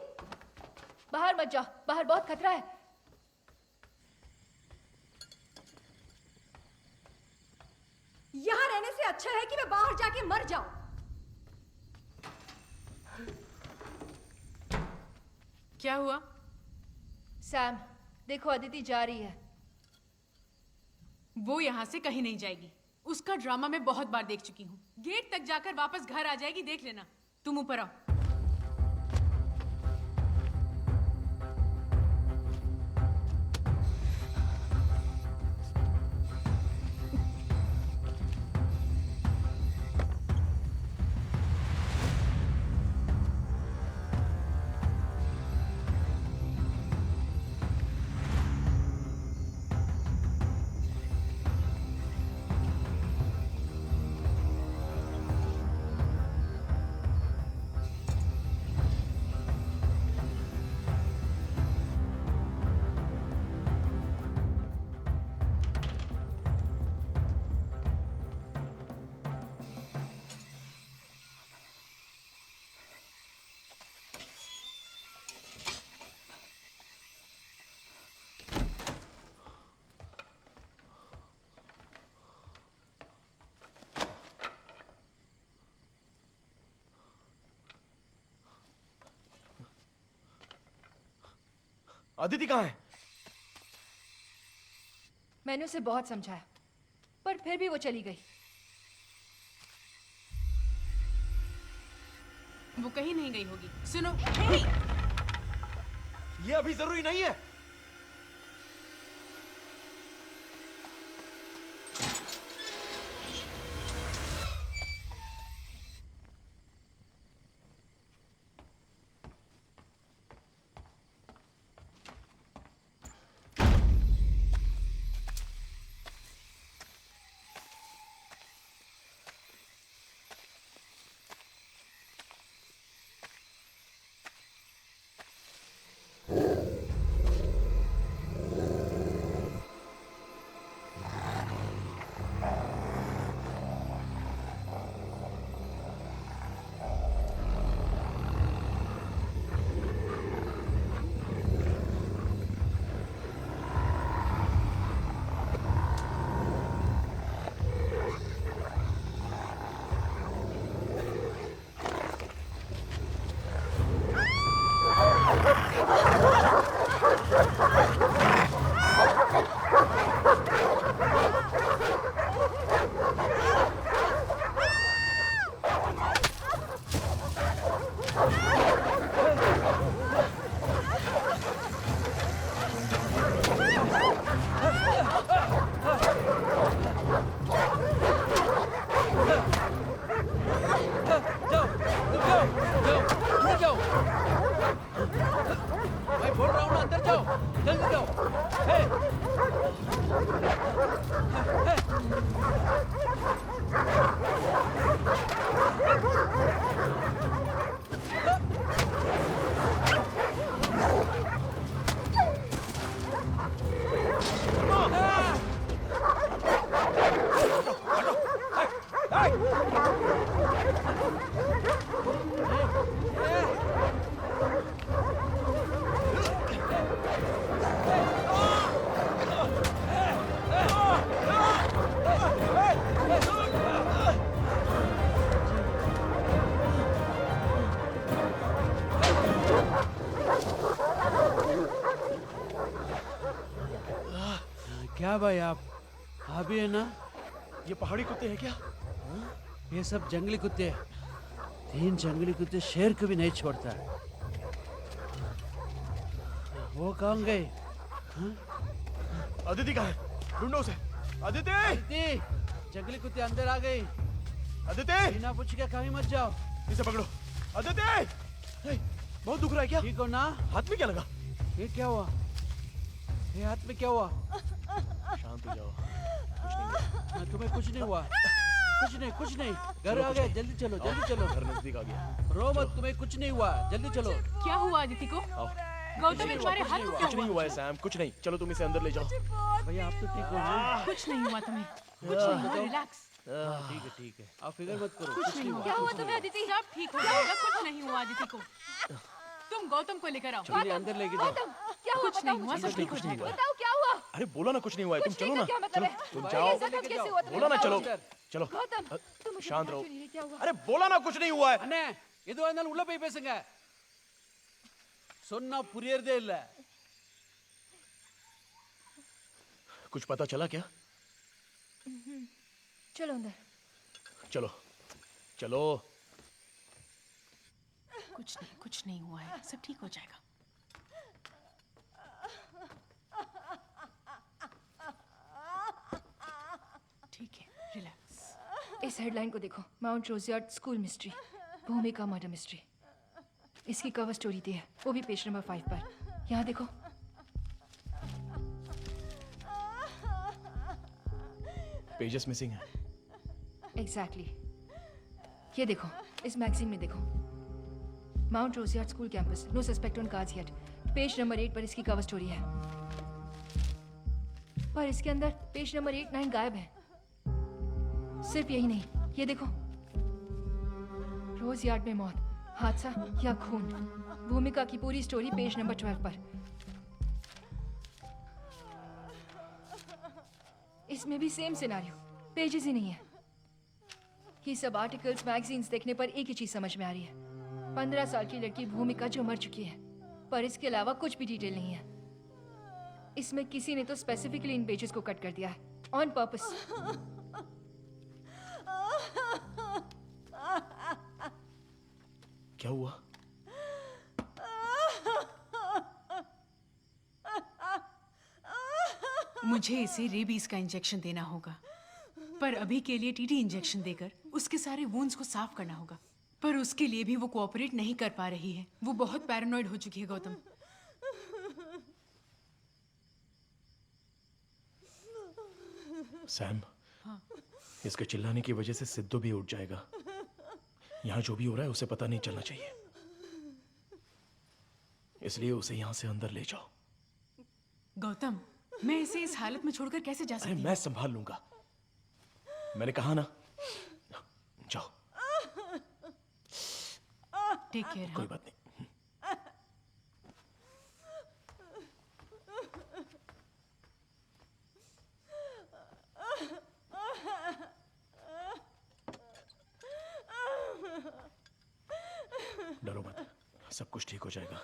बाहर मत जाओ, बाहर बहुत खतरा है। यहाँ रहने से अच्छा है कि मैं बाहर जाके मर जाऊं। क्या हुआ? सैम, देखो अदिति जा रही है। वो यहाँ से कहीं नहीं जाएगी। उसका ड्रामा मैं बहुत बार देख चुकी हूँ। गेट तक जाकर वापस घर आ जाएगी, देख लेना। तुम ऊपर आओ। अदिति कहाँ है? मैंने उसे बहुत समझाया पर फिर भी वो चली गई। वो कहीं नहीं गई होगी। सुनो, ये अभी जरूरी नहीं है। क्या भाई आप भी है ना? ये पहाड़ी कुत्ते हैं क्या? ये सब जंगली कुत्ते हैं। 3 जंगली कुत्ते शेर को भी नहीं छोड़ता है। वो कहाँ गए? अदिति कहाँ है? ढूंढो उसे। अदिति! अदिति! जंगली कुत्ते अंदर आ गए। अदिति! बिना पूछ के कहीं मत जाओ। इसे पकड़ो। अदिति! बहुत दुख रहा है क्या? ठीक हो ना? हाथ में क्या लगा? ये क्या हुआ? ये हाथ में क्या हुआ? शांत हो जाओ। कुछ नहीं हुआ। तुम्हें कुछ नहीं हुआ। कुछ नहीं। घर आ गए, जल्दी चलो। घर नजदीक आ गया। रो मत, तुम्हें कुछ नहीं हुआ, जल्दी चलो। क्या हुआ अदिति को? गौतम ने तुम्हारे हाथ में कुछ नहीं हुआ है सैम, कुछ नहीं। चलो तुम इसे अंदर ले जाओ। भैया आप तो ठीक हो ना? कुछ नहीं हुआ तुम्हें, कुछ नहीं हुआ, रिलैक्स। ठीक है। आप फिक्र मत करो, कुछ नहीं हुआ। क्या हुआ तुम्हें अदिति? सब ठीक हो जाएगा, कुछ नहीं हुआ अदिति को। तुम गौतम को लेकर आओ। चलिए अंदर लेके जाओ। क्या हुआ? कुछ नहीं हुआ, सब ठीक हो जाएगा। बताओ क्या हुआ? अरे बोला ना कुछ नहीं हुआ है। तुम चलो ना। क्या मतलब है? तुम जाओ। बोला ना चलो। चलो गौतम तुम शांत रहो। क्या हुआ? अरे बोला ना कुछ नहीं हुआ है। அண்ணே எதுவா இருந்தாலும் உள்ள போய் பேசுங்க. சொன்னா புரியறதே இல்ல. कुछ पता चला क्या? चलो अंदर। चलो। कुछ नहीं हुआ है, सब ठीक हो जाएगा। ठीक है, रिलैक्स। इस हेडलाइन को देखो, Mount Roseyard school mystery, Bhumika murder mystery. इसकी कवर स्टोरी दी है, वो भी पेज नंबर 5 पर। यहाँ देखो। पेजेस मिसिंग है। एग्जैक्टली। ये देखो, इस मैगजीन में देखो, Mount Roseyard school campus, no suspect on cards yet. Page number 8 पर इसकी कवर स्टोरी है, पर इसके अंदर पेज नंबर 8, 9 गायब है। सिर्फ यही नहीं, ये देखो, रोज यार्ड में मौत, हादसा या खून। भूमिका की पूरी स्टोरी पेज नंबर 12 पर। इसमें भी सेम सिनेरियो, पेजेस ही नहीं है। ये सब आर्टिकल्स, मैगजीन्स देखने पर एक ही चीज समझ में आ रही है। 15 साल की लड़की भूमिका जो मर चुकी है, पर इसके अलावा कुछ भी डिटेल नहीं है। इसमें किसी ने तो स्पेसिफिकली इन पेजेस को कट कर दिया है ऑन पर्पस। क्या हुआ? मुझे इसे रेबीज का इंजेक्शन देना होगा, पर अभी के लिए टीटी इंजेक्शन देकर उसके सारे वुंड्स को साफ करना होगा। पर उसके लिए भी वो कोऑपरेट नहीं कर पा रही है। वो बहुत पैरानॉइड हो चुकी है गौतम। सैम, हाँ। इसके चिल्लाने की वजह से सिद्धू भी उठ जाएगा। यहाँ जो भी हो रहा है उसे पता नहीं चलना चाहिए, इसलिए उसे यहाँ से अंदर ले जाओ। गौतम, मैं इसे इस हालत में छोड़कर कैसे जा सकती अरे हूँ? मैं संभाल लूंगा, मैंने कहा ना। जाओ। Take care. कोई बात नहीं। डरो मत, सब कुछ ठीक हो जाएगा।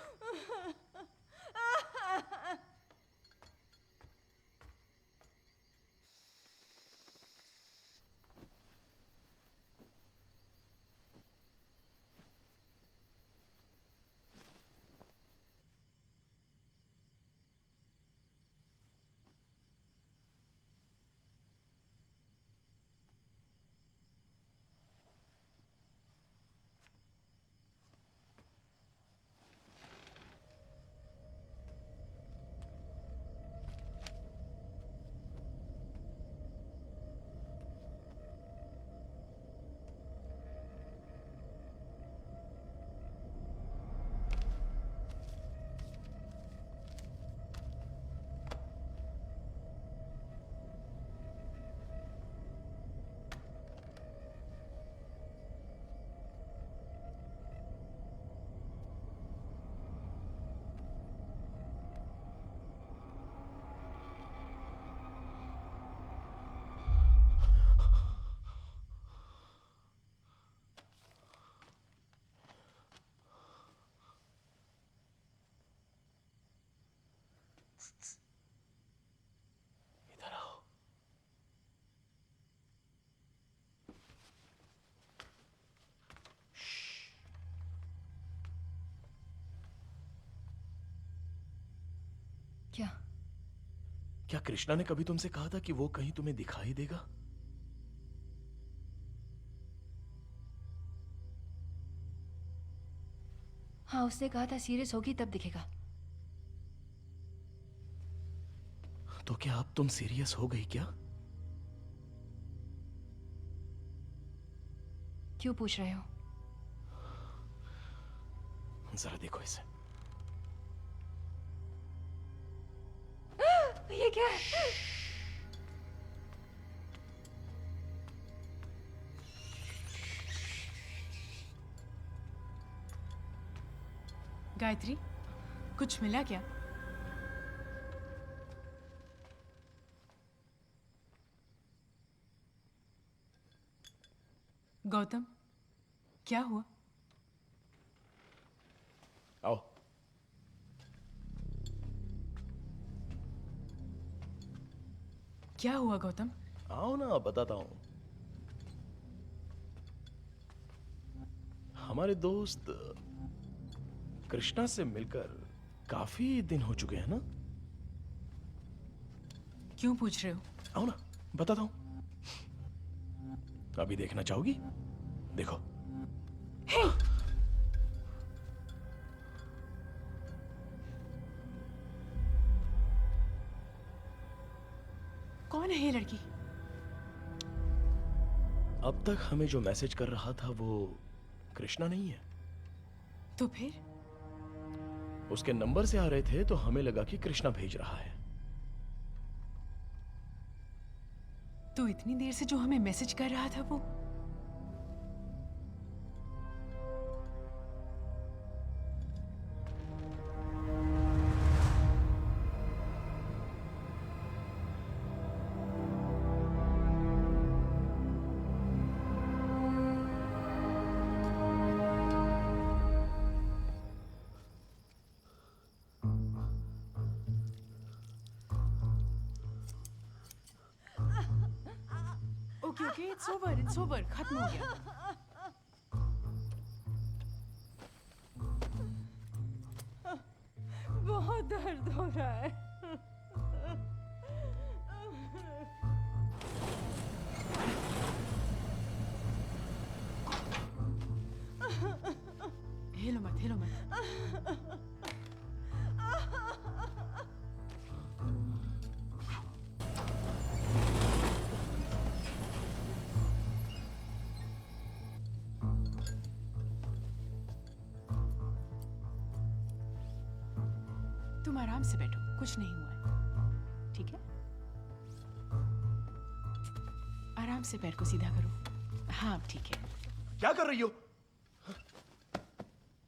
इधर आओ। क्या? क्या कृष्णा ने कभी तुमसे कहा था कि वो कहीं तुम्हें दिखाई देगा? हाँ, उसने कहा था सीरियस होगी तब दिखेगा। तो क्या अब तुम सीरियस हो गई क्या? क्यों पूछ रहे हो? जरा देखो इसे। ये क्या है? गायत्री, कुछ मिला क्या? गौतम, क्या हुआ? आओ। क्या हुआ गौतम? आओ ना, बताता हूं। हमारे दोस्त कृष्णा से मिलकर काफी दिन हो चुके हैं ना? क्यों पूछ रहे हो? आओ ना, बताता हूं। अभी देखना चाहोगी? देखो। हे! कौन है ये लड़की? अब तक हमें जो मैसेज कर रहा था वो कृष्णा नहीं है। तो फिर? उसके नंबर से आ रहे थे तो हमें लगा कि कृष्णा भेज रहा है। तो इतनी देर से जो हमें मैसेज कर रहा था वो? ओके इट्स ओवर खत्म हो गया। बहुत दर्द हो रहा है। हिलो मत। तुम आराम से बैठो, कुछ नहीं हुआ है, ठीक है? आराम से पैर को सीधा करो। हाँ ठीक है। क्या कर रही हो?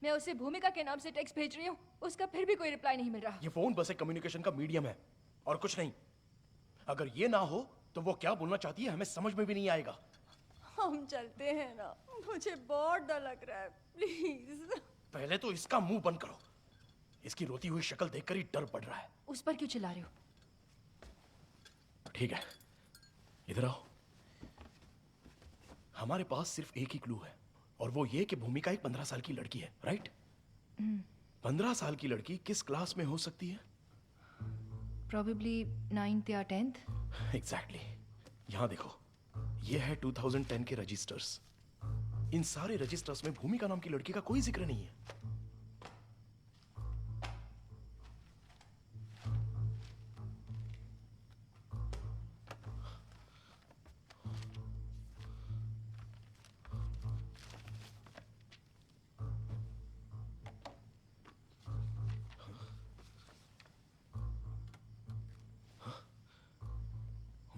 मैं उसे भूमिका के नाम से टेक्स्ट भेज रही हूँ, उसका फिर भी कोई रिप्लाई नहीं मिल रहा। ये फोन बस एक कम्युनिकेशन का मीडियम है और कुछ नहीं। अगर ये ना हो तो वो क्या बोलना चाहती है हमें समझ में भी नहीं आएगा। हम चलते हैं ना, मुझे बहुत डर लग रहा है, प्लीज। पहले तो इसका मुंह बंद करो। इसकी रोती हुई शक्ल देखकर ही डर बढ़ रहा है। उस पर क्यों चिल्ला रहे हो? ठीक है, इधर आओ। हमारे पास सिर्फ एक ही क्लू है और वो ये कि भूमिका एक 15 साल की लड़की है, राइट? 15 साल की लड़की किस क्लास में हो सकती है? Probably 9th या 10th। एग्जैक्टली। यहाँ देखो, ये है 2010 के रजिस्टर्स। इन सारे रजिस्टर्स में भूमिका नाम की लड़की का कोई जिक्र नहीं है।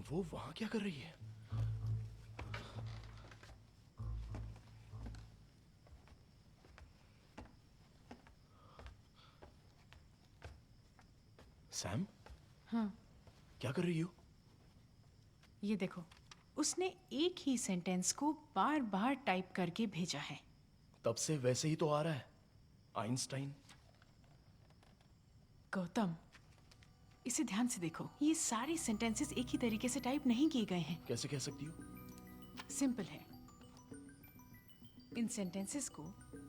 वो वहां क्या कर रही है? सैम? हाँ। क्या कर रही हो? ये देखो, उसने एक ही सेंटेंस को बार बार टाइप करके भेजा है। तब से वैसे ही तो आ रहा है, आइंस्टाइन। गौतम, इसे ध्यान से देखो, ये सारे सेंटेंसेस एक ही तरीके से टाइप नहीं किए गए हैं। कैसे कह सकती हो? सिंपल है। इन सेंटेंसेस को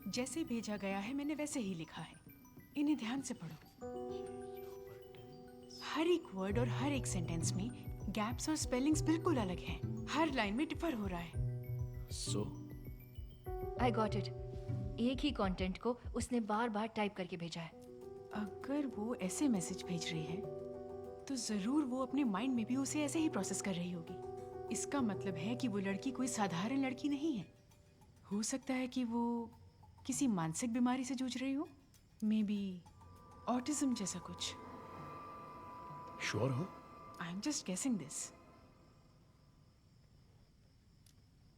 जैसे भेजा गया है मैंने वैसे ही लिखा है। इन्हें ध्यान से पढ़ो। हर एक वर्ड और हर एक सेंटेंस में गैप्स और स्पेलिंग्स बिल्कुल अलग हैं। हर लाइन में डिफर हो रहा है। So? I got it। एक ही कंटेंट को उसने बार बार टाइप करके भेजा है। अगर वो ऐसे मैसेज भेज रही है तो जरूर वो अपने माइंड में भी उसे ऐसे ही प्रोसेस कर रही होगी। इसका मतलब है कि वो लड़की कोई साधारण लड़की नहीं है। हो सकता है कि वो किसी मानसिक बीमारी से जूझ रही हो, मे बी ऑटिज्म जैसा कुछ। श्योर हो? I am just guessing this.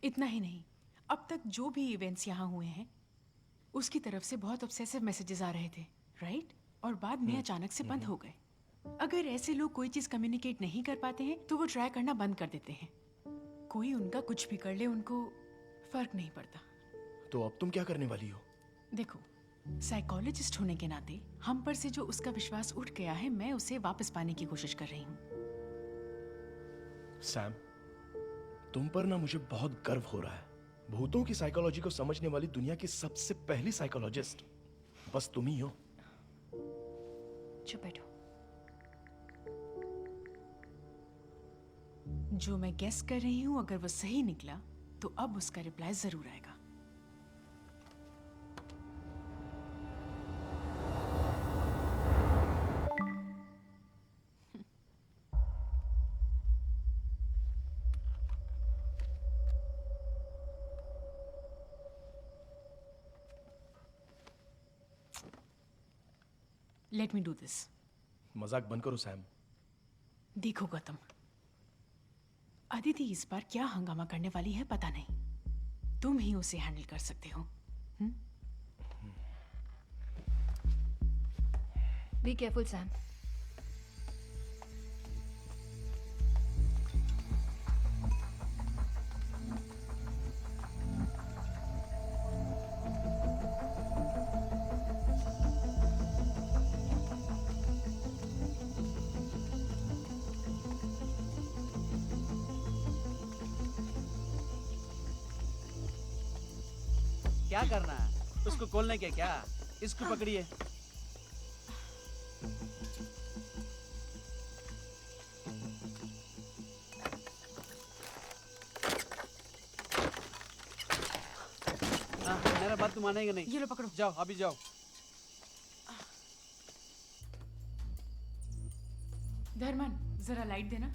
इतना ही नहीं, अब तक जो भी इवेंट्स यहाँ हुए हैं उसकी तरफ से बहुत ऑब्सेसिव मैसेजेस आ रहे थे, राइट? और बाद में अचानक से बंद हो गए। अगर ऐसे लोग कोई चीज कम्युनिकेट नहीं कर पाते हैं तो वो ट्राई करना बंद कर देते हैं। कोई उनका कुछ भी कर ले, उनको फर्क नहीं पड़ता। तो अब तुम क्या करने वाली हो? देखो, साइकोलॉजिस्ट होने के नाते हम पर से जो उसका विश्वास उठ गया है, मैं उसे वापस पाने की कोशिश कर रही हूँ। सैम, तुम पर ना मुझे बहुत गर्व हो रहा है। भूतों की साइकोलॉजी को समझने वाली दुनिया की सबसे पहली साइकोलॉजिस्ट बस तुम ही हो। चुप बैठो। जो मैं गेस कर रही हूँ अगर वो सही निकला तो अब उसका रिप्लाई जरूर आएगा। Let me do this. मजाक बंद करो सैम। देखो गौतम, अदिति इस बार क्या हंगामा करने वाली है पता नहीं। तुम ही उसे हैंडल कर सकते हो। Be careful Sam. क्या करना है? उसको खोलने के क्या? इसको पकड़िए। मेरा बात तुम मानेगा नहीं। ये लो पकड़ो। जाओ अभी जाओ। धर्मन जरा लाइट देना।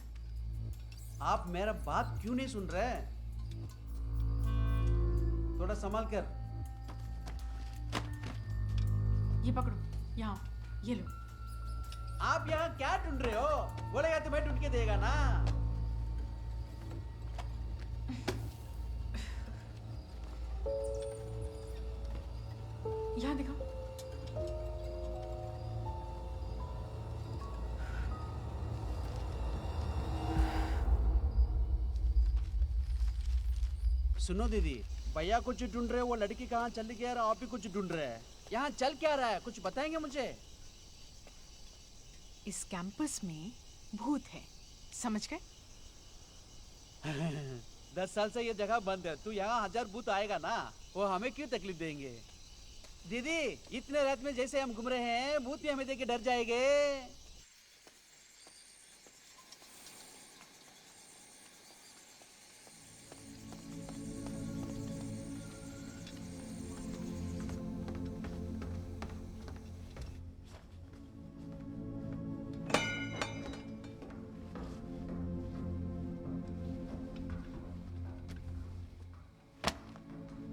आप मेरा बात क्यों नहीं सुन रहे? थोड़ा संभाल कर। ये पकड़ो, यहाँ ये लो। आप यहाँ क्या ढूंढ रहे हो? बोलेगा तो मैं ढूंढ के देगा ना। यहाँ दिखाओ। सुनो दीदी, भैया कुछ ढूंढ रहे हो, वो लड़की कहाँ चली गई और आप भी कुछ ढूंढ रहे हैं। यहाँ चल क्या रहा है? कुछ बताएंगे मुझे? इस कैंपस में भूत है, समझ गए? 10 साल से ये जगह बंद है, तू यहाँ 1000 भूत आएगा ना, वो हमें क्यों तकलीफ देंगे? दीदी, इतने रात में जैसे हम घूम रहे हैं, भूत भी हमें देख के डर जाएंगे।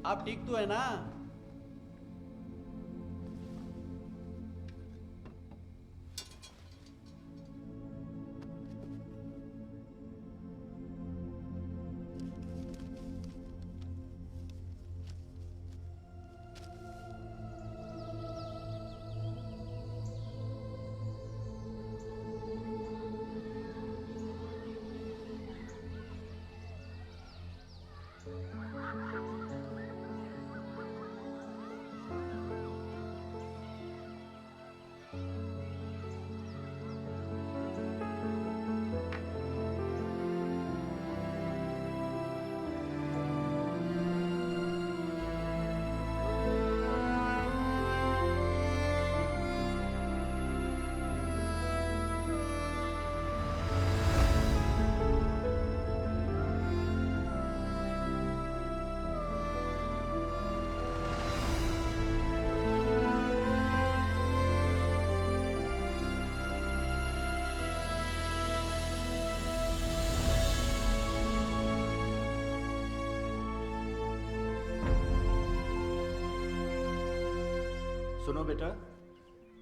आप ठीक तो है ना? सुनो बेटा,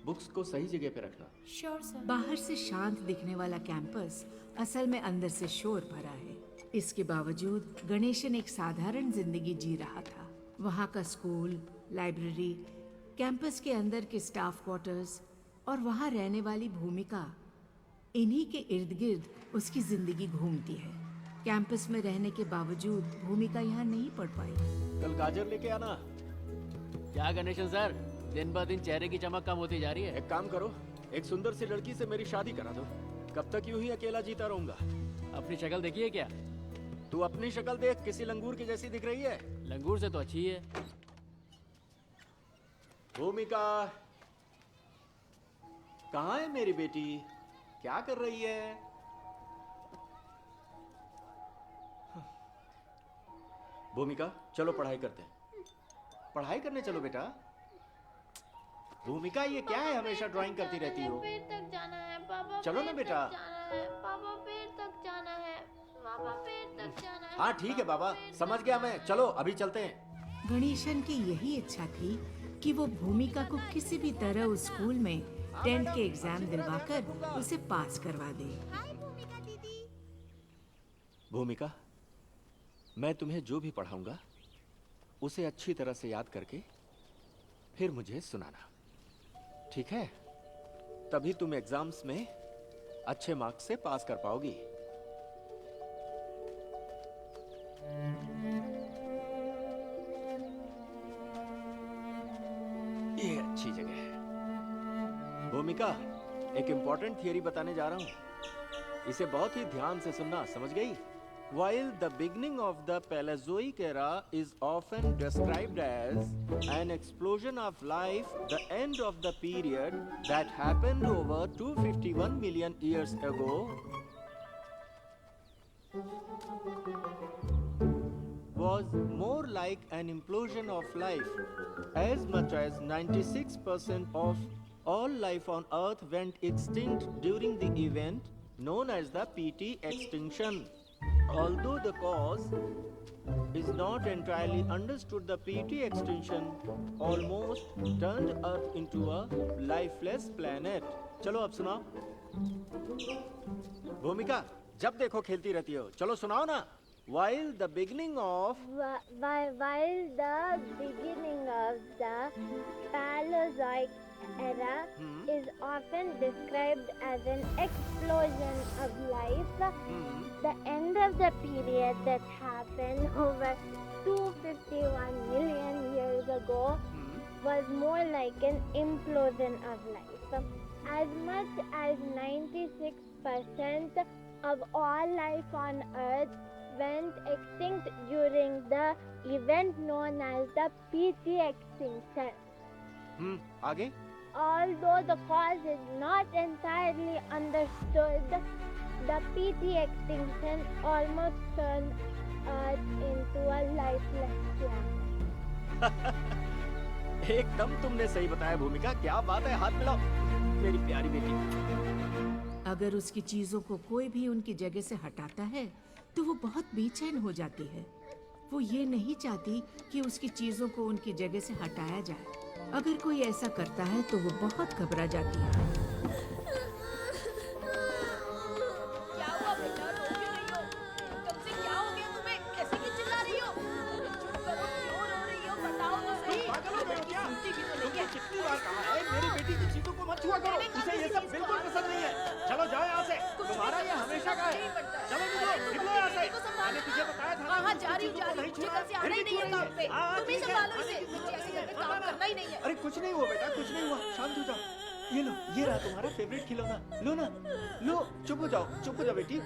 बुक्स को सही जगह पे रखना। Sure sir. बाहर से शांत दिखने वाला कैंपस असल में अंदर से शोर भरा है। इसके बावजूद गणेशन एक साधारण जिंदगी जी रहा था। वहाँ का स्कूल, लाइब्रेरी, कैंपस के अंदर के स्टाफ क्वार्टर्स और वहाँ रहने वाली भूमिका, इन्हीं के इर्द गिर्द उसकी जिंदगी घूमती है। कैंपस में रहने के बावजूद भूमिका यहाँ नहीं पढ़ पाई। कल गाजर लेके आना। क्या गणेशन सर, दिन ब दिन चेहरे की चमक कम होती जा रही है। एक काम करो, एक सुंदर सी लड़की से मेरी शादी करा दो। कब तक यूं ही अकेला जीता रहूंगा? अपनी शक्ल देखिए क्या? तू अपनी शक्ल देख, किसी लंगूर की जैसी दिख रही है। लंगूर से तो अच्छी है। भूमिका, कहाँ है मेरी बेटी? क्या कर रही है? भूमिका, चलो पढ़ाई करते हैं। पढ़ाई करने चलो बेटा। भूमिका, ये क्या है, हमेशा ड्राइंग करती रहती हो? पेड़ तक जाना है पापा। चलो ना बेटा। पापा पेड़ तक जाना है। पापा पेड़ तक जाना है। हाँ ठीक है बाबा, समझ गया मैं। चलो अभी चलते हैं। गणेशन की यही इच्छा थी कि वो भूमिका को किसी भी तरह उस स्कूल में 10th के एग्जाम दिलवाकर उसे पास करवा दे। भूमिका, मैं तुम्हें जो भी पढ़ाऊंगा उसे अच्छी तरह से याद करके फिर मुझे सुनाना, ठीक है? तभी तुम एग्जाम्स में अच्छे मार्क्स से पास कर पाओगी। ये अच्छी जगह है। भूमिका, एक इंपॉर्टेंट थियरी बताने जा रहा हूं। इसे बहुत ही ध्यान से सुनना, समझ गई? While the beginning of the Paleozoic era is often described as an explosion of life, the end of the period that happened over 251 million years ago was more like an implosion of life. As much as 96% of all life on Earth went extinct during the event known as the PT extinction. Although the cause is not entirely understood, the PT extinction almost turned Earth into a lifeless planet. चलो अब सुनाओ। भूमिका, जब देखो खेलती रहती हो, चलो सुनाओ ना। While the beginning of the Paleozoic era is often described as an explosion of life, the end of the period that happened over 251 million years ago was more like an implosion of life. As much as 96% of all life on Earth went extinct during the event known as the PT extinction. आगे? Although the cause is not entirely understood, the PT extinction almost turned Earth into a lifeless planet. एकदम तुमने सही बताया भूमिका, क्या बात है, हाथ मिलाओ मेरी प्यारी बेटी। अगर उसकी चीजों को कोई भी उनकी जगह से हटाता है तो वो बहुत बेचैन हो जाती है। वो ये नहीं चाहती कि उसकी चीजों को उनकी जगह से हटाया जाए। अगर कोई ऐसा करता है तो वो बहुत घबरा जाती है। क्या हुआ बेटा, रो क्यों रही हो? कब से क्या हो गया तुम्हें? ऐसे क्यों चिल्ला रही हो? चुप करो, क्यों रो रही हो? बताओ तो सही। पागल हो गए हो क्या? सुनती भी तो नहीं है। कितनी बार कहा है मेरी बेटी की चीजों को मत छुआ करो। उसे ये सब बिल्कुल पसंद नहीं है। चलो जाओ यहाँ से। तुम्हारा ये हमेशा का है। चलो निकलो यहाँ से। मैंने तुझे बताया था। हाँ जा रही हूँ। मुझे कल से आना ही नहीं है काम पे। तुम ही संभालो इसे। मुझे ऐसे घर पे काम करना ही नहीं है। अरे कुछ नहीं हुआ बेटा, कुछ नहीं हुआ, शांत हो जाओ। ये लो, ये रहा तुम्हारा फेवरेट खिलौना। लो ना, लो, चुप हो जाओ बेटी।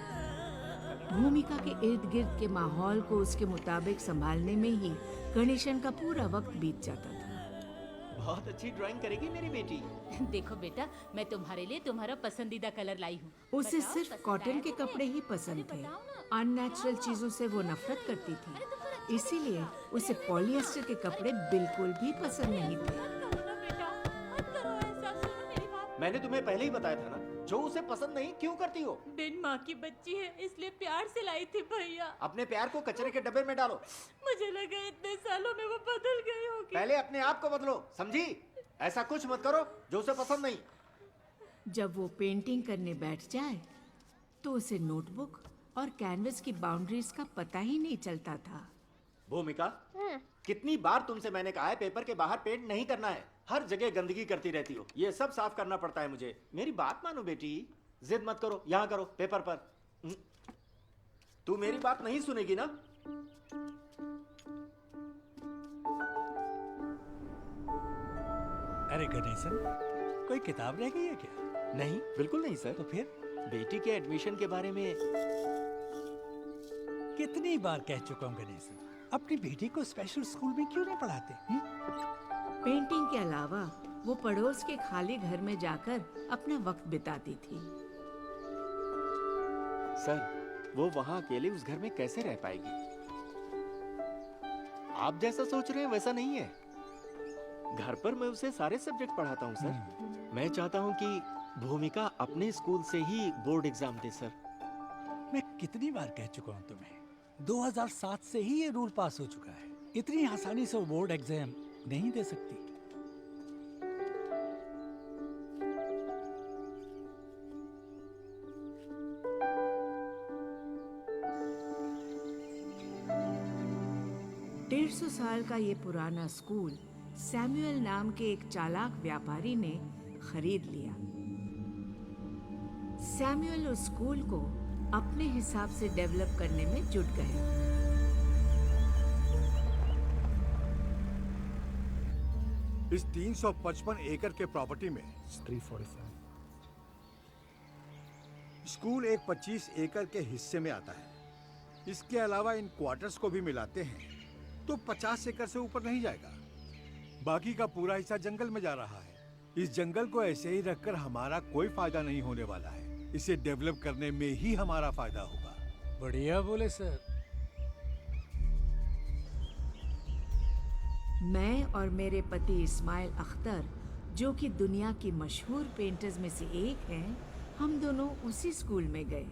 भूमिका के इर्द गिर्द के माहौल को उसके मुताबिक संभालने में ही गणेशन का पूरा वक्त बीत जाता था। बहुत अच्छी ड्राइंग करेगी मेरी बेटी। देखो बेटा, मैं तुम्हारे लिए तुम्हारा पसंदीदा कलर लाई हूँ। उसे सिर्फ कॉटन के कपड़े ही पसंद थे। अननेचुरल चीजों से वो नफरत करती थी, इसीलिए उसे पॉलिएस्टर के कपड़े बिल्कुल भी पसंद नहीं थे। मैंने तुम्हें पहले ही बताया था ना, जो उसे पसंद नहीं क्यों करती हो? बिन माँ की बच्ची है, इसलिए प्यार से लाई थी भैया। अपने प्यार को कचरे के डब्बे में डालो। मुझे लगा इतने सालों में वो बदल गई होगी। पहले अपने आप को बदलो, समझी? ऐसा कुछ मत करो जो उसे पसंद नहीं। जब वो पेंटिंग करने बैठ जाए तो उसे नोटबुक और कैनवस की बाउंड्रीज का पता ही नहीं चलता था। भूमिका, कितनी बार तुमसे मैंने कहा है पेपर के बाहर पेंट नहीं करना है। हर जगह गंदगी करती रहती हो, ये सब साफ करना पड़ता है मुझे। मेरी बात मानो बेटी, जिद मत करो, यहाँ करो पेपर पर। तू मेरी बात नहीं सुनेगी ना? अरे गणेशन, कोई किताब रह गई है क्या? नहीं, बिल्कुल नहीं सर। तो फिर बेटी के एडमिशन के बारे में कितनी बार कह चुका हूँ गणेशन, अपनी बेटी को स्पेशल स्कूल में क्यों नहीं पढ़ाते? पेंटिंग के अलावा वो पड़ोस के खाली घर में जाकर अपना वक्त बिताती थी। सर, वो वहाँ अकेले उस घर में कैसे रह पाएगी? आप जैसा सोच रहे हैं वैसा नहीं है। घर पर मैं उसे सारे सब्जेक्ट पढ़ाता हूँ सर। मैं चाहता हूँ कि भूमिका अपने स्कूल से ही बोर्ड एग्जाम दे सर। मैं कितनी बार कह चुका हूँ तुम्हें, 2007 से ही ये रूल पास हो चुका है। इतनी आसानी से वो बोर्ड एग्जाम नहीं दे सकती। डेढ़ 150 साल का ये पुराना स्कूल सैमुअल नाम के एक चालाक व्यापारी ने खरीद लिया। सैमुअल उस स्कूल को अपने हिसाब से डेवलप करने में जुट गए। इस 355 एकड़ के प्रॉपर्टी में 345 स्कूल एक 25 एकड़ के हिस्से में आता है। इसके अलावा इन क्वार्टर्स को भी मिलाते हैं तो 50 एकड़ से ऊपर नहीं जाएगा। बाकी का पूरा हिस्सा जंगल में जा रहा है। इस जंगल को ऐसे ही रखकर हमारा कोई फायदा नहीं होने वाला है। इसे डेवलप करने में ही हमारा फायदा होगा। बढ़िया बोले सर। मैं और मेरे पति इस्माइल अख्तर, जो कि दुनिया की मशहूर पेंटर्स में से एक हैं, हम दोनों उसी स्कूल में गए।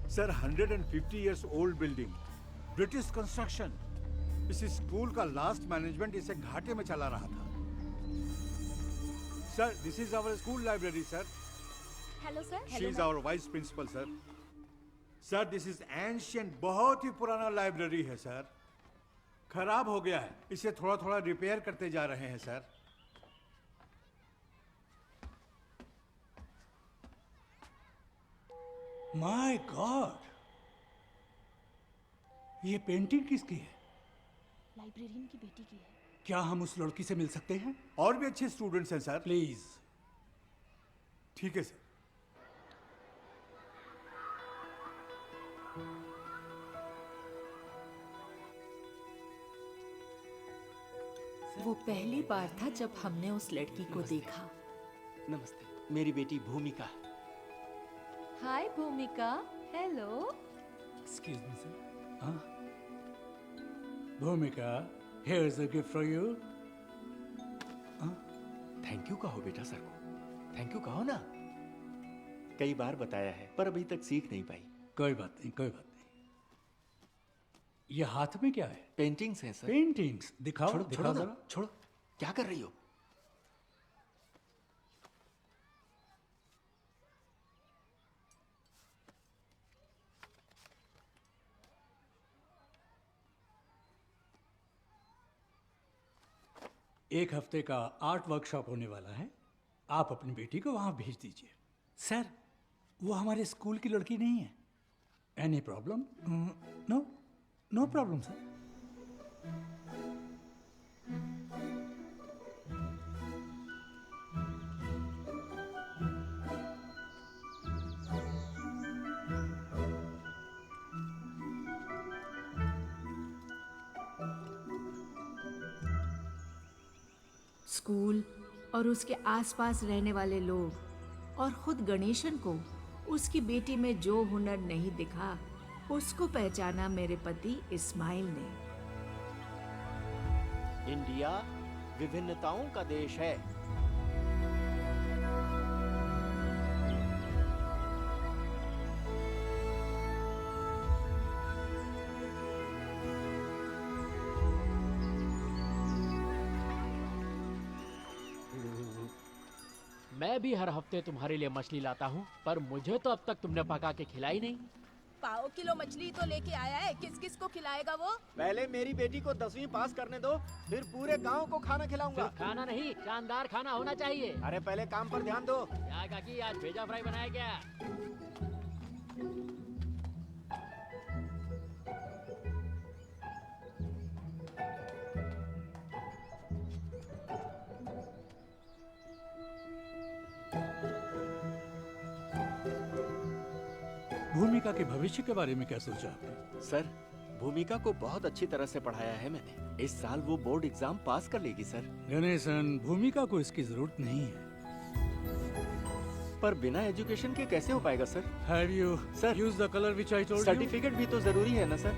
Sir 150 years old building, British construction. इस स्कूल का लास्ट मैनेजमेंट इसे घाटे में चला रहा था। Sir, this is our school library sir. Hello sir. She is our vice principal sir. Sir, this is ancient, बहुत ही पुराना लाइब्रेरी है सर। खराब हो गया है, इसे थोड़ा थोड़ा रिपेयर करते जा रहे हैं सर। माय गॉड, ये पेंटिंग किसकी है? लाइब्रेरियन की बेटी की है। क्या हम उस लड़की से मिल सकते हैं? और भी अच्छे स्टूडेंट्स हैं सर। प्लीज। ठीक है सर। वो पहली बार था जब हमने उस लड़की को देखा। नमस्ते, मेरी बेटी भूमिका। हाय भूमिका। हेलो। Excuse me sir. हाँ, भूमिका, here is a gift for you. Thank you कहो बेटा सर को। थैंक यू कहो ना। कई बार बताया है पर अभी तक सीख नहीं पाई। कोई बात नहीं, कोई बात नहीं। ये हाथ में क्या है? पेंटिंग्स हैं सर। पेंटिंग्स दिखाओ, छोड़ो, दिखाओ छोड़ो जरा। ना, छोड़ो। क्या कर रही हो? एक हफ्ते का आर्ट वर्कशॉप होने वाला है। आप अपनी बेटी को वहां भेज दीजिए। सर, वो हमारे स्कूल की लड़की नहीं है। Any problem? No, no problem sir. School और उसके आसपास रहने वाले लोग और खुद गणेशन को उसकी बेटी में जो हुनर नहीं दिखा, उसको पहचाना मेरे पति इस्माइल ने। इंडिया विभिन्नताओं का देश है। मैं भी हर हफ्ते तुम्हारे लिए मछली लाता हूँ, पर मुझे तो अब तक तुमने पका के खिलाई नहीं। पाव किलो मछली तो लेके आया है, किस किस को खिलाएगा वो? पहले मेरी बेटी को 10वीं पास करने दो, फिर पूरे गांव को खाना खिलाऊंगा। सिर्फ खाना नहीं, शानदार खाना होना चाहिए। अरे पहले काम पर ध्यान दो। क्या काकी, आज भेजा फ्राई बनाया क्या? भूमिका के भविष्य के बारे में क्या सोचा आपने? सर, भूमिका को बहुत अच्छी तरह से पढ़ाया है मैंने। इस साल वो बोर्ड एग्जाम पास कर लेगी सर। गणेशन, भूमिका को इसकी जरूरत नहीं है। पर बिना एजुकेशन के कैसे हो पाएगा sir? Have you used the color which I told you? Certificate भी तो जरूरी है ना सर?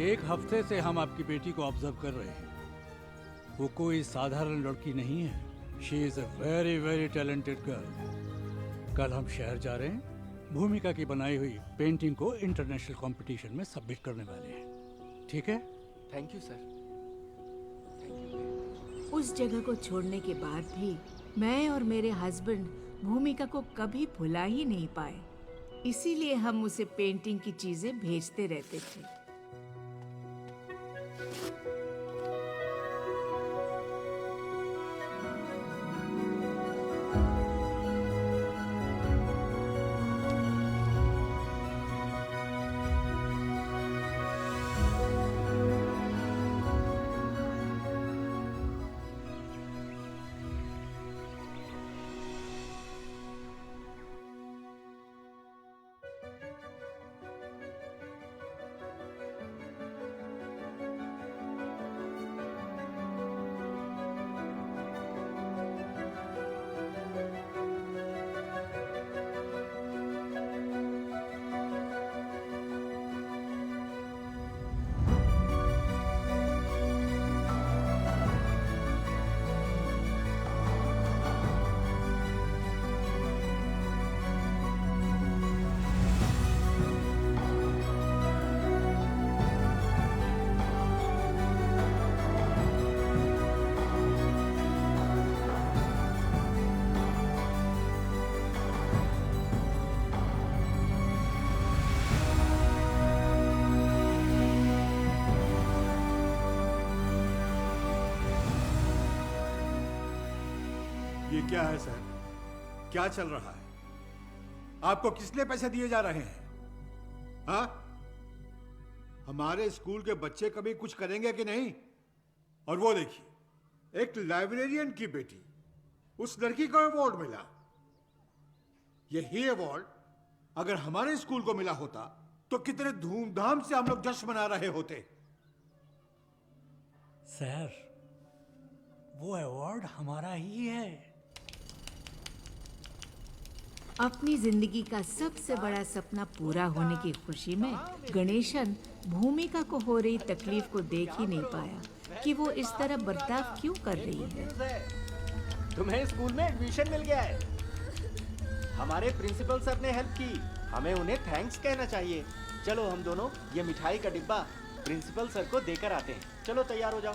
एक हफ्ते से हम आपकी बेटी को ऑब्जर्व कर रहे हैं। वो कोई साधारण लड़की नहीं है। She is a very very talented girl. कल हम शहर जा रहे हैं। भूमिका की बनाई हुई पेंटिंग को इंटरनेशनल कंपटीशन में सबमिट करने वाले हैं। ठीक है? Thank you sir. उस जगह को छोड़ने के बाद भी मैं और मेरे हस्बैंड भूमिका को कभी भुला ही नहीं पाए। इसीलिए हम उसे पेंटिंग की चीजें भेजते रहते थे। ये क्या है सर? क्या चल रहा है? आपको किसने पैसे दिए जा रहे हैं? हाँ? हमारे स्कूल के बच्चे कभी कुछ करेंगे कि नहीं? और वो देखिए, एक लाइब्रेरियन की बेटी, उस लड़की को अवार्ड मिला। यही अवार्ड अगर हमारे स्कूल को मिला होता तो कितने धूमधाम से हम लोग जश्न मना रहे होते। सर, वो अवार्ड हमारा ही है। अपनी जिंदगी का सबसे बड़ा सपना पूरा होने की खुशी में गणेशन भूमिका को हो रही तकलीफ को देख ही नहीं पाया कि वो इस तरह बर्ताव क्यों कर रही है। तुम्हें स्कूल में एडमिशन मिल गया है। हमारे प्रिंसिपल सर ने हेल्प की, हमें उन्हें थैंक्स कहना चाहिए। चलो हम दोनों ये मिठाई का डिब्बा प्रिंसिपल सर को देकर आते हैं। चलो तैयार हो जाओ।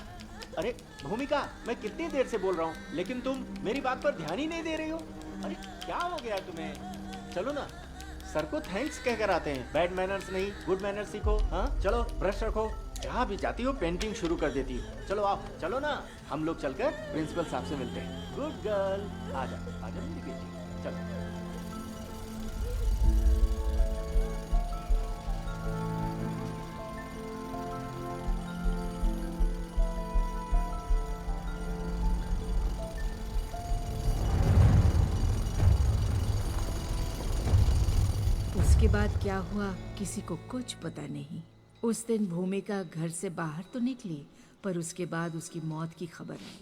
अरे भूमिका, मैं कितनी देर से बोल रहा हूँ लेकिन तुम मेरी बात पर ध्यान ही नहीं दे रही हो। अरे क्या हो गया तुम्हें? चलो ना, सर को थैंक्स कहकर आते हैं। बैड मैनर्स नहीं, गुड मैनर्स सीखो। हाँ चलो, ब्रश रखो। जहाँ भी जाती हो पेंटिंग शुरू कर देती हो। चलो आओ, चलो ना, हम लोग चलकर प्रिंसिपल साहब से मिलते हैं। गुड गर्ल, आजा आजा मेरी बेटी, चलो। उसके बाद क्या हुआ किसी को कुछ पता नहीं। उस दिन भूमिका घर से बाहर तो निकली, पर उसके बाद उसकी मौत की खबर आई।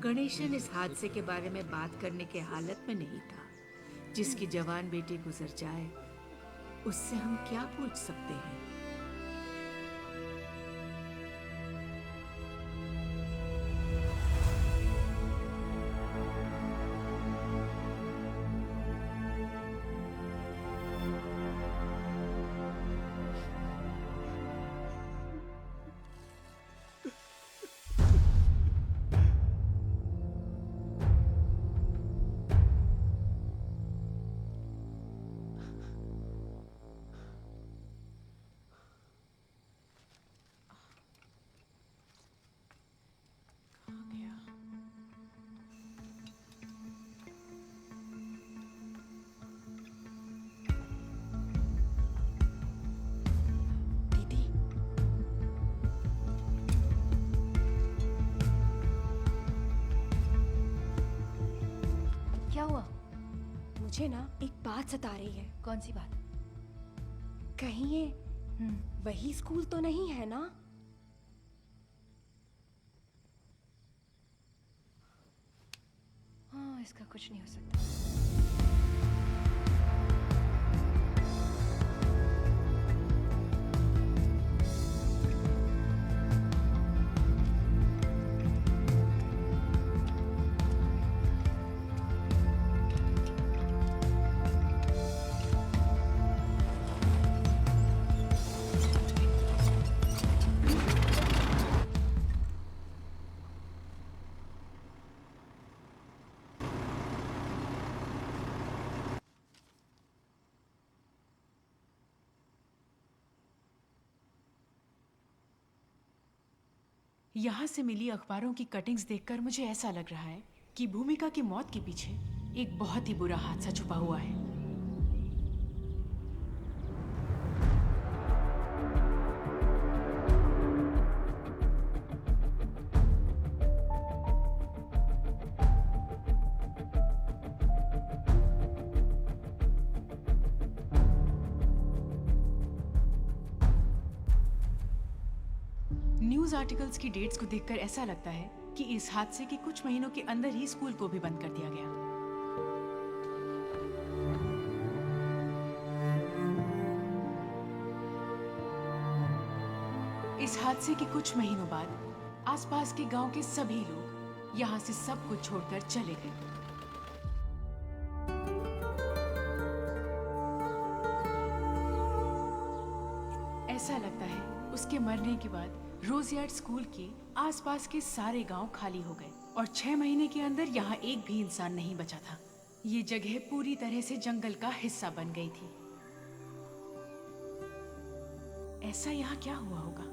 गणेशन इस हादसे के बारे में बात करने के हालत में नहीं था। जिसकी जवान बेटी गुजर जाए, उससे हम क्या पूछ सकते हैं। क्या हुआ? मुझे ना एक बात सता रही है। कौन सी बात? कहीं ये वही स्कूल तो नहीं है ना? हाँ, इसका कुछ नहीं हो सकता। यहाँ से मिली अखबारों की कटिंग्स देखकर मुझे ऐसा लग रहा है कि भूमिका की मौत के पीछे एक बहुत ही बुरा हादसा छुपा हुआ है। न्यूज़ आर्टिकल्स की डेट्स को देखकर ऐसा लगता है कि इस हादसे के कुछ महीनों के अंदर ही स्कूल को भी बंद कर दिया गया। इस हादसे के कुछ महीनों बाद आसपास के गांव के सभी लोग यहां से सब कुछ छोड़कर चले गए। ऐसा लगता है उसके मरने के बाद रोजयार्ड स्कूल के आसपास के सारे गांव खाली हो गए और 6 महीने के अंदर यहाँ एक भी इंसान नहीं बचा था। ये जगह पूरी तरह से जंगल का हिस्सा बन गई थी। ऐसा यहाँ क्या हुआ होगा?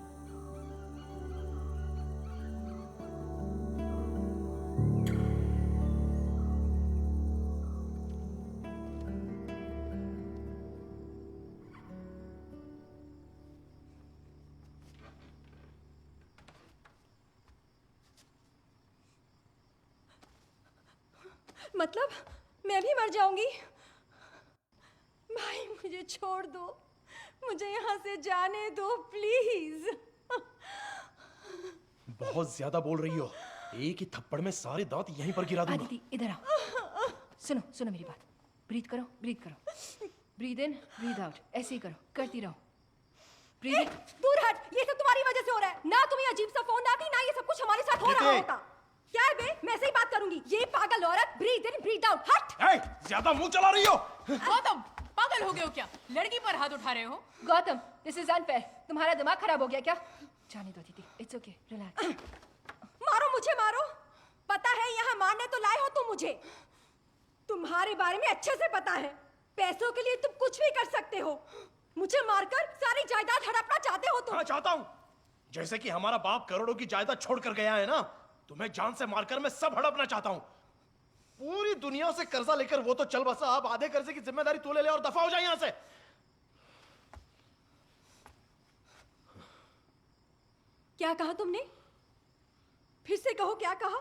मतलब मैं भी मर जाऊंगी? भाई मुझे छोड़ दो, मुझे यहाँ से जाने दो प्लीज। बहुत ज्यादा बोल रही हो, एक ही थप्पड़ में सारे दांत यहीं पर गिरा दूंगा। आदिति इधर आओ, सुनो सुनो मेरी बात। ब्रीथ करो, ब्रीथ करो, ब्रीथ इन ब्रीथ आउट, ऐसे ही करो, करती रहो। ब्रीथ इन। दूर हट, ये सब तुम्हारी वजह से हो रहा है ना। तुम्हें अजीब सा फोन आती ना, ये सब कुछ हमारे साथ हो रहा होता। क्या है बे, मैं ऐसे ही बात करूंगी। ये पागल औरत, ब्रीथ इन ब्रीथ आउट, हट। ज्यादा मुंह चला रही हो। गौतम, पागल हो गए हो क्या? लड़की पर हाथ उठा रहे हो? Gautam, this is unfair. तुम्हारा दिमाग खराब हो गया क्या? जाने दो दीदी, इट्स ओके, रिलैक्स। मारो मुझे, मारो। पता है यहाँ मारने तो लाए हो तुम मुझे। तुम्हारे बारे में अच्छे से पता है, पैसों के लिए तुम कुछ भी कर सकते हो। मुझे मारकर सारी जायदाद हड़पना चाहते हो तुम। हाँ चाहता हूँ, जैसे कि हमारा बाप करोड़ों की जायदाद छोड़ कर गया है ना, तुम्हें जान से मारकर मैं सब हड़पना चाहता हूँ। पूरी दुनिया से कर्जा लेकर वो तो चल बसा, अब आधे कर्जे की जिम्मेदारी तू ले ले और दफा हो जाए यहाँ से। क्या कहा तुमने? फिर से कहो, क्या कहा?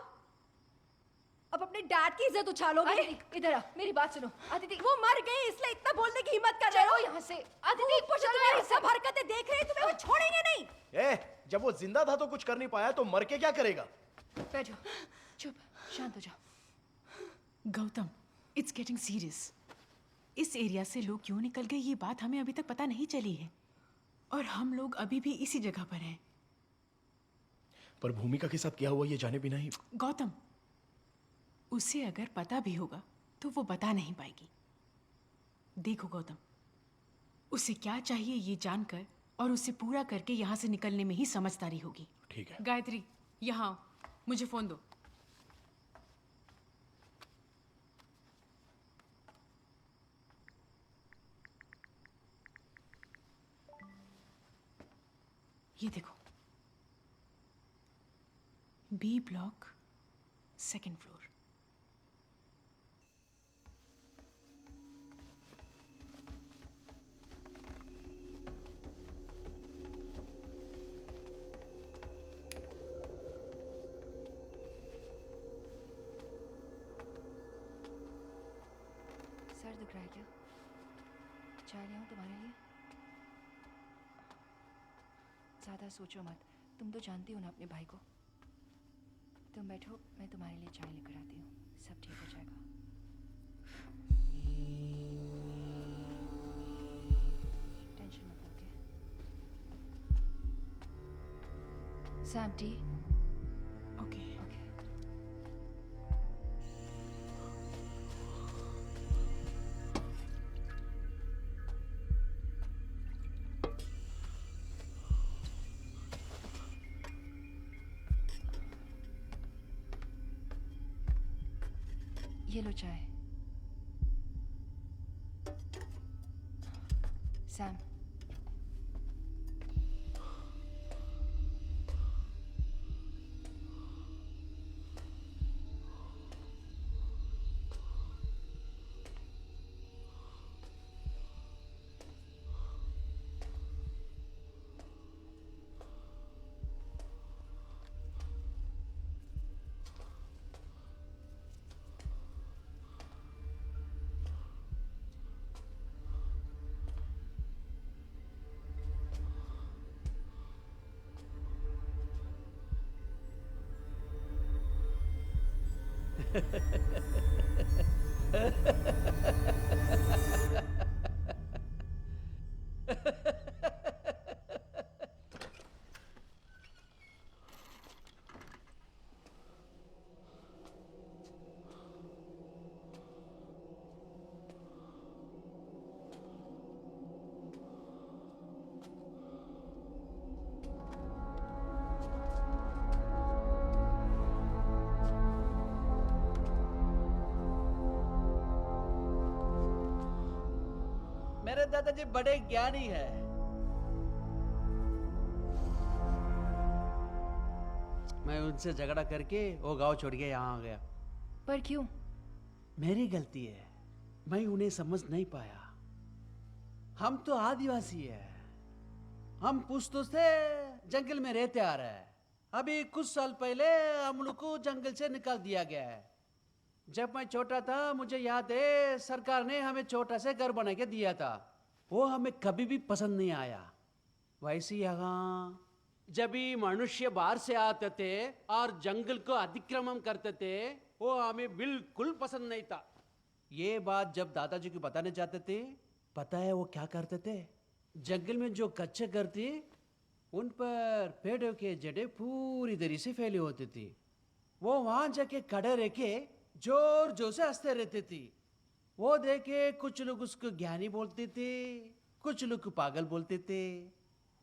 अब अपने डैड की इज्जत उछालोगे? इधर आओ, मेरी बात सुनो। आदिति, वो मर गए इसलिए इतना बोलने की हिम्मत कर रहे हो? चलो यहाँ से। आदिति, ऊपर से तुम्हारी सब हरकतें देख रहे हैं, तुम्हें वो छोड़ेंगे नहीं। जब वो जिंदा था तो कुछ कर नहीं पाया, तो मर के क्या करेगा? बैठो, चुप, शांत हो जाओ। Gautam, it's getting serious. इस एरिया से लोग क्यों निकल गए ये बात हमें अभी तक पता नहीं चली है, और हम लोग अभी भी इसी जगह पर हैं। पर भूमिका के साथ क्या हुआ ये जाने बिना ही। गौतम, उसे अगर पता भी होगा तो वो बता नहीं पाएगी। देखो गौतम, उसे क्या चाहिए ये जानकर और उसे पूरा करके यहाँ से निकलने में ही समझदारी होगी। ठीक है। गायत्री, यहाँ मुझे फोन दो। ये देखो, B block, 2nd floor. Sir दुख रहा है क्या? चाय ले आऊं तुम्हारे लिए? ज़्यादा सोचो मत, तुम तो जानती हो ना अपने भाई को। तुम बैठो, मैं तुम्हारे लिए चाय लेकर आती हूँ, सब ठीक हो जाएगा। टेंशन मत लो, ओके? Sam, T? ओके। ये लो चाय। सैम, दादाजी बड़े ज्ञानी है। मैं उनसे झगड़ा करके वो गांव छोड़ के यहाँ आ गया। पर क्यों? मेरी गलती है, मैं उन्हें समझ नहीं पाया। हम तो आदिवासी है, हम पुश्तों से जंगल में रहते आ रहे हैं। अभी कुछ साल पहले हम लोग को जंगल से निकाल दिया गया है। जब मैं छोटा था मुझे याद है सरकार ने हमें छोटा से घर बना के दिया था। वो हमें कभी भी पसंद नहीं आया। वैसे यहाँ जब भी मनुष्य बाहर से आते थे और जंगल को अतिक्रमण करते थे वो हमें बिल्कुल पसंद नहीं था। ये बात जब दादाजी को बताने चाहते थे, पता है वो क्या करते थे? जंगल में जो कच्चे घर थे उन पर पेड़ों के जड़ें पूरी तरह से फैली होती थी। वो वहां जाके खड़े रह के जोर जोर से हंसते रहते थे। वो देखे कुछ लोग उसको ज्ञानी बोलते थे, कुछ लोग पागल बोलते थे,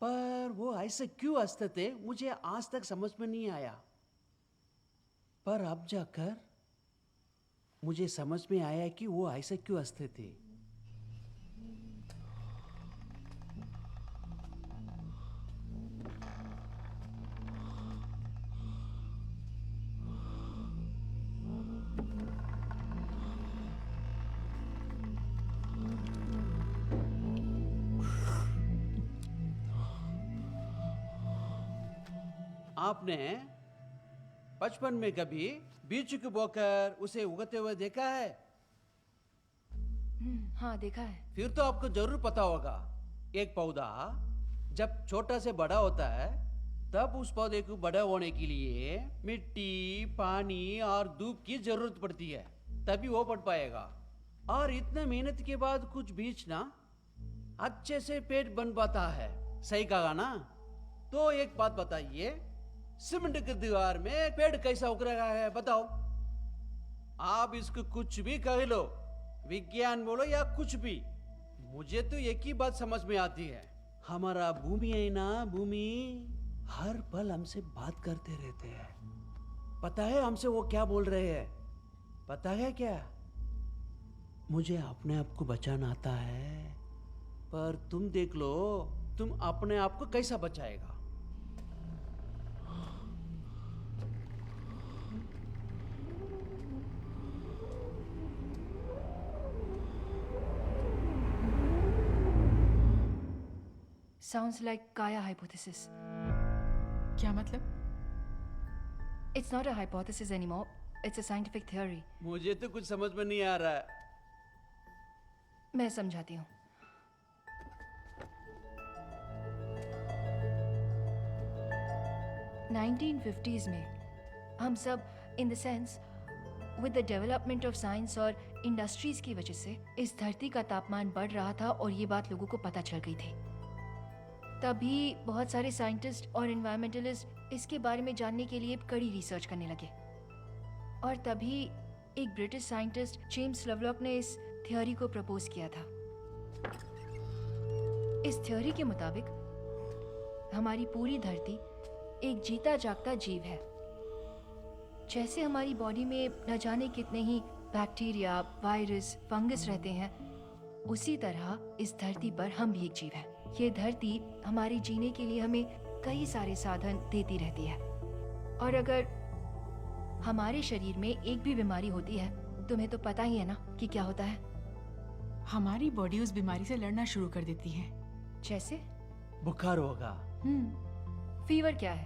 पर वो ऐसे क्यों हंसते थे मुझे आज तक समझ में नहीं आया। पर अब जाकर मुझे समझ में आया कि वो ऐसे क्यों हंसते थे। आपने बचपन में कभी बीज को बोकर उसे उगते हुए देखा है? हाँ देखा है। फिर तो आपको जरूर पता होगा, एक पौधा जब छोटा से बड़ा होता है तब उस पौधे को बड़ा होने के लिए मिट्टी, पानी और धूप की जरूरत पड़ती है, तभी वो बढ़ पाएगा। और इतने मेहनत के बाद कुछ बीज ना अच्छे से पेड़ बन पाता है। सही कहा ना? तो एक बात बताइए, सीमेंट की दीवार में पेड़ कैसा उग रहा है बताओ? आप इसको कुछ भी कह लो, विज्ञान बोलो या कुछ भी, मुझे तो एक ही बात समझ में आती है। हमारा भूमि है ना, भूमि हर पल हमसे बात करते रहते हैं। पता है हमसे वो क्या बोल रहे हैं? पता है क्या? मुझे अपने आप को बचाना आता है, पर तुम देख लो तुम अपने आप को कैसा बचाएगा। Sounds like Gaia hypothesis. क्या मतलब? It's not a hypothesis anymore. It's a scientific theory. मुझे तो कुछ समझ में नहीं आ रहा है। मैं समझाती हूँ। (1950s) में हम सब in the sense with the development of science और इंडस्ट्रीज की वजह से इस धरती का तापमान बढ़ रहा था और ये बात लोगों को पता चल गई थी। तभी बहुत सारे साइंटिस्ट और एनवायरमेंटलिस्ट इसके बारे में जानने के लिए कड़ी रिसर्च करने लगे। और तभी एक ब्रिटिश साइंटिस्ट जेम्स लवलॉक ने इस थ्योरी को प्रपोज किया था। इस थ्योरी के मुताबिक हमारी पूरी धरती एक जीता जागता जीव है। जैसे हमारी बॉडी में न जाने कितने ही बैक्टीरिया, वायरस, फंगस रहते हैं, उसी तरह इस धरती पर हम भी एक जीव हैं। ये धरती हमारे जीने के लिए हमें कई सारे साधन देती रहती है। और अगर हमारे शरीर में एक भी बीमारी होती है, तुम्हें तो पता ही है ना कि क्या होता है? हमारी बॉडी उस बीमारी से लड़ना शुरू कर देती है। जैसे? बुखार होगा। फीवर क्या है?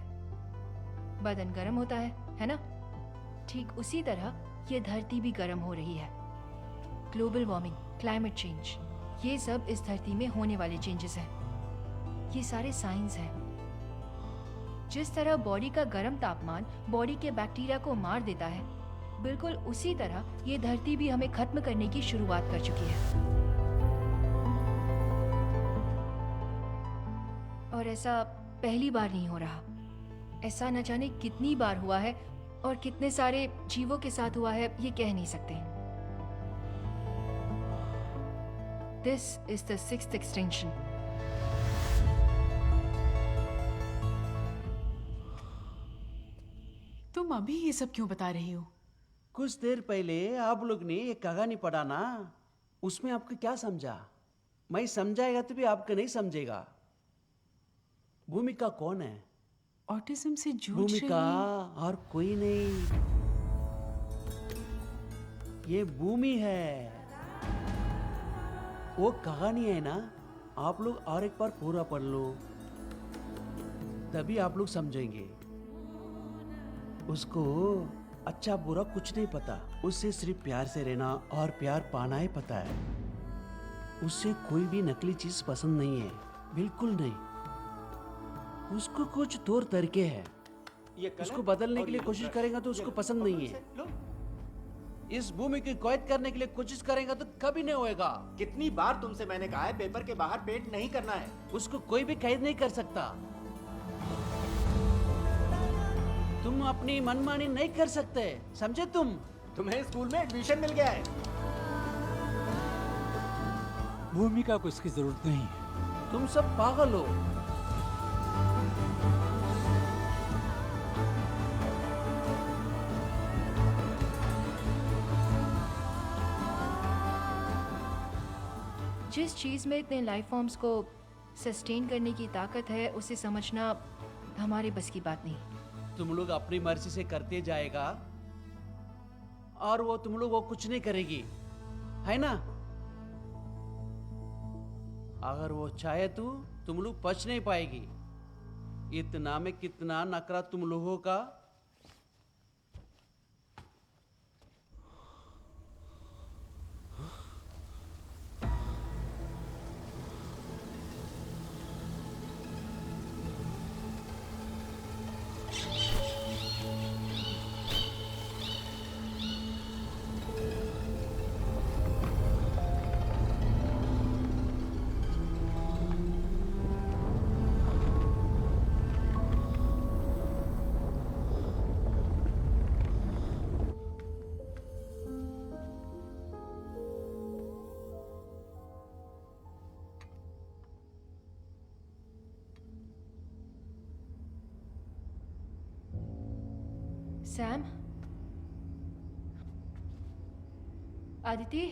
बदन गर्म होता है ना? ठीक उसी तरह ये धरती भी गर्म हो रही है। ग्लोबल वार्मिंग, क्लाइमेट चेंज, ये सब इस धरती में होने वाले चेंजेस हैं। ये सारे साइंस हैं। जिस तरह बॉडी का गर्म तापमान बॉडी के बैक्टीरिया को मार देता है, बिल्कुल उसी तरह ये धरती भी हमें खत्म करने की शुरुआत कर चुकी है। और ऐसा पहली बार नहीं हो रहा, ऐसा न जाने कितनी बार हुआ है और कितने सारे जीवों के साथ हुआ है, ये कह नहीं सकते। This is the 6th extinction. तुम अभी ये सब क्यों बता रही हो? कुछ देर पहले आप लोग ने एक कहानी पढ़ा ना, उसमें आपको क्या समझा? मैं समझाएगा तो भी आपका नहीं समझेगा। भूमिका कौन है? ऑटिज्म से जूझ भूमिका रही और कोई नहीं, ये भूमि है। वो कहानी है ना, आप लोग और एक बार पूरा पढ़ लो, तभी आप लोग समझेंगे। उसको अच्छा बुरा कुछ नहीं पता, उससे सिर्फ प्यार से रहना और प्यार पाना ही पता है। उससे कोई भी नकली चीज पसंद नहीं है, बिल्कुल नहीं। उसको कुछ तौर तरीके हैं, उसको बदलने के लिए कोशिश करेगा तो उसको पसंद नहीं है। इस भूमि की कैद करने के लिए कोशिश करेगा तो कभी नहीं होएगा। कितनी बार तुमसे मैंने कहा है पेपर के बाहर पेंट नहीं करना है। उसको कोई भी कैद नहीं कर सकता। तुम अपनी मनमानी नहीं कर सकते, समझे तुम? तुम्हें स्कूल में एडमिशन मिल गया है। भूमिका को इसकी जरूरत नहीं है। तुम सब पागल हो। जिस चीज़ में इतने लाइफ फॉर्म्स को सस्टेन करने की ताकत है, उसे समझना हमारे बस की बात नहीं। तुम लोग अपनी मर्जी से करते जाएगा और वो तुम लोग वो कुछ नहीं करेगी, है ना? अगर वो चाहे तो तुम लोग बच नहीं पाएगी। इतना में कितना नखरा तुम लोगों का। सैम, आदिति,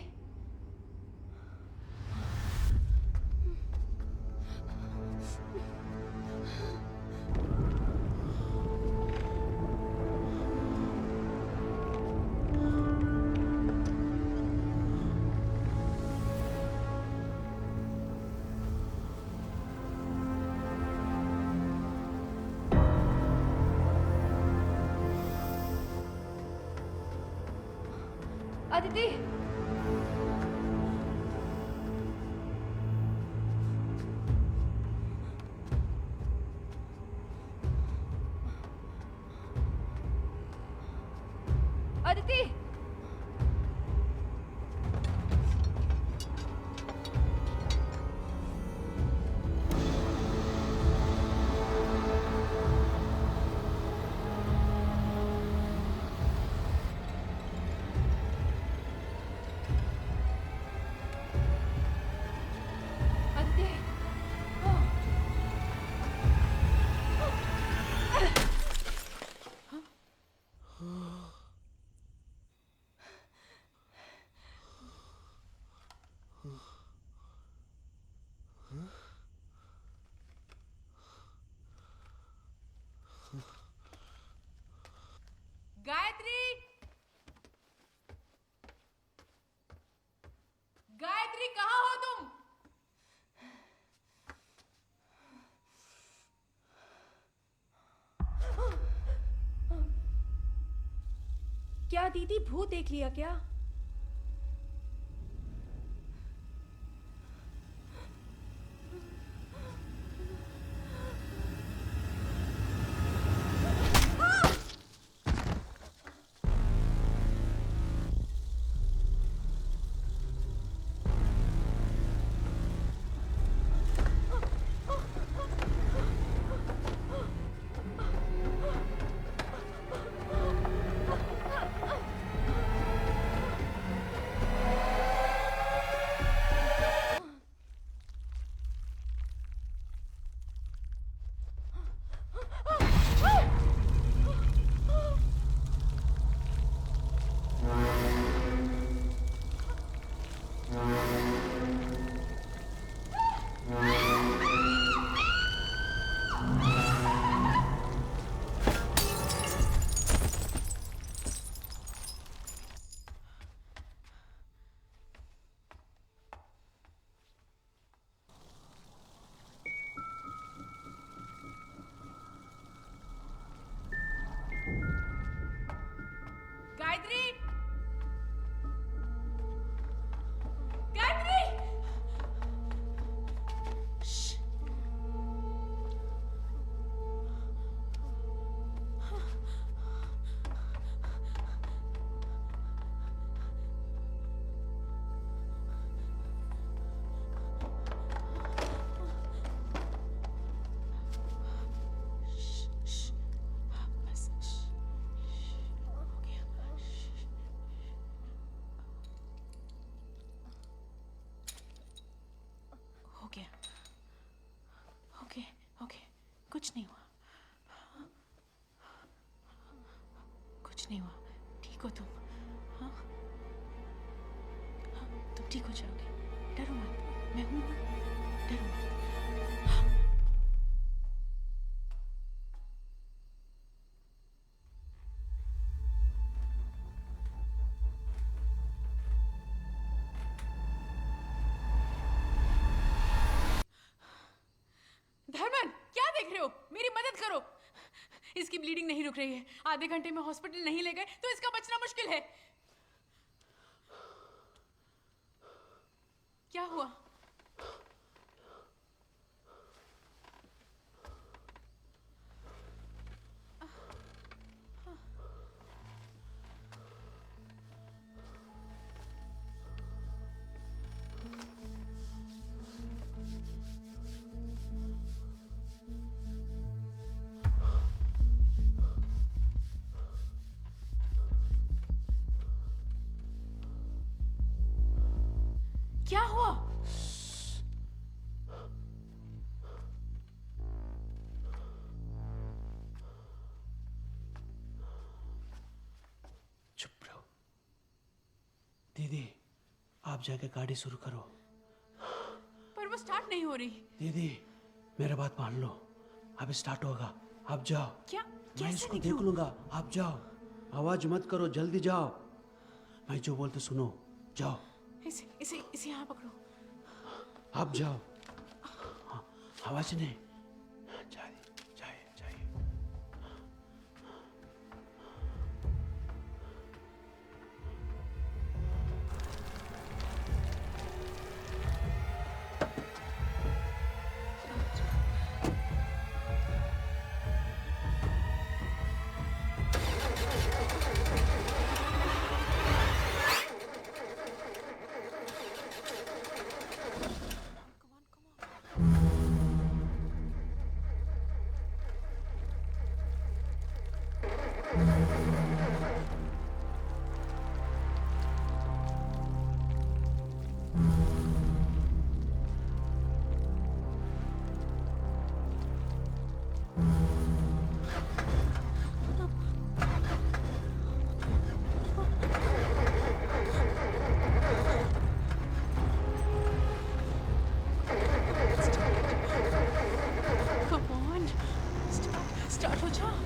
आदिति, आदिति, गायत्री, गायत्री कहाँ हो तुम? क्या दीदी भूत देख लिया क्या? नहीं हुआ, कुछ नहीं हुआ। ठीक हो तुम? हाँ हाँ, तुम ठीक हो जाओगे, डरो मत, मैं हूं ना, डरो मत। धर्मन, क्या देख रहे हो? मेरी मदद करो। इसकी ब्लीडिंग नहीं रुक रही है। आधे घंटे में हॉस्पिटल नहीं ले गए तो इसका बचना मुश्किल है। क्या हुआ? क्या हुआ? चुप रहो। दीदी, आप जाके गाड़ी शुरू करो। पर वो स्टार्ट नहीं हो रही। दीदी, मेरा बात मान लो, अब स्टार्ट होगा। आप जाओ। क्या? मैं इसको देख लूंगा, आप जाओ। आवाज मत करो, जल्दी जाओ। मैं जो बोलते सुनो, जाओ। इसे यहाँ पकड़ो। आप जाओ। हाँ, आवाज नहीं। जाइए। स्टार्ट हो जाओ।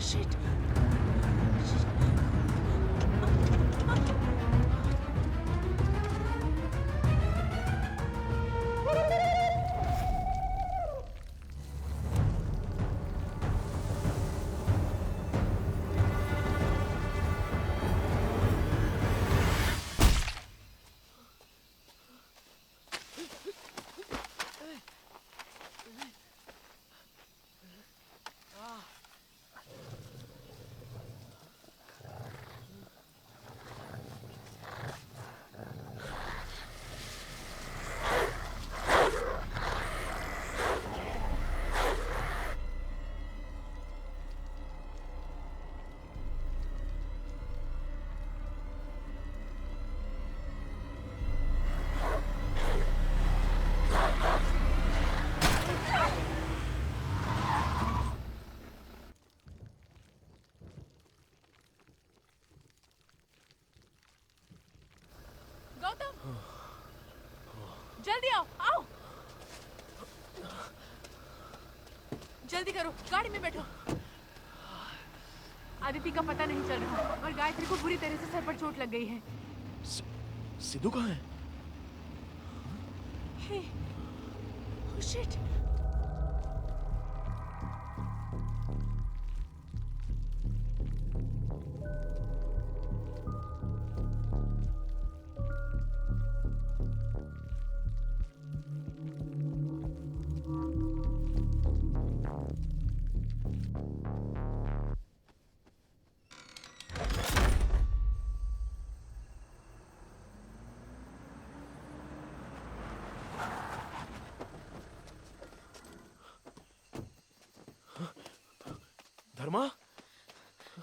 Shit. जल्दी आओ। जल्दी करो, गाड़ी में बैठो। आदिति का पता नहीं चल रहा और गायत्री को बुरी तरह से सर पर चोट लग गई है। सिद्धू कहाँ है? हे, oh shit।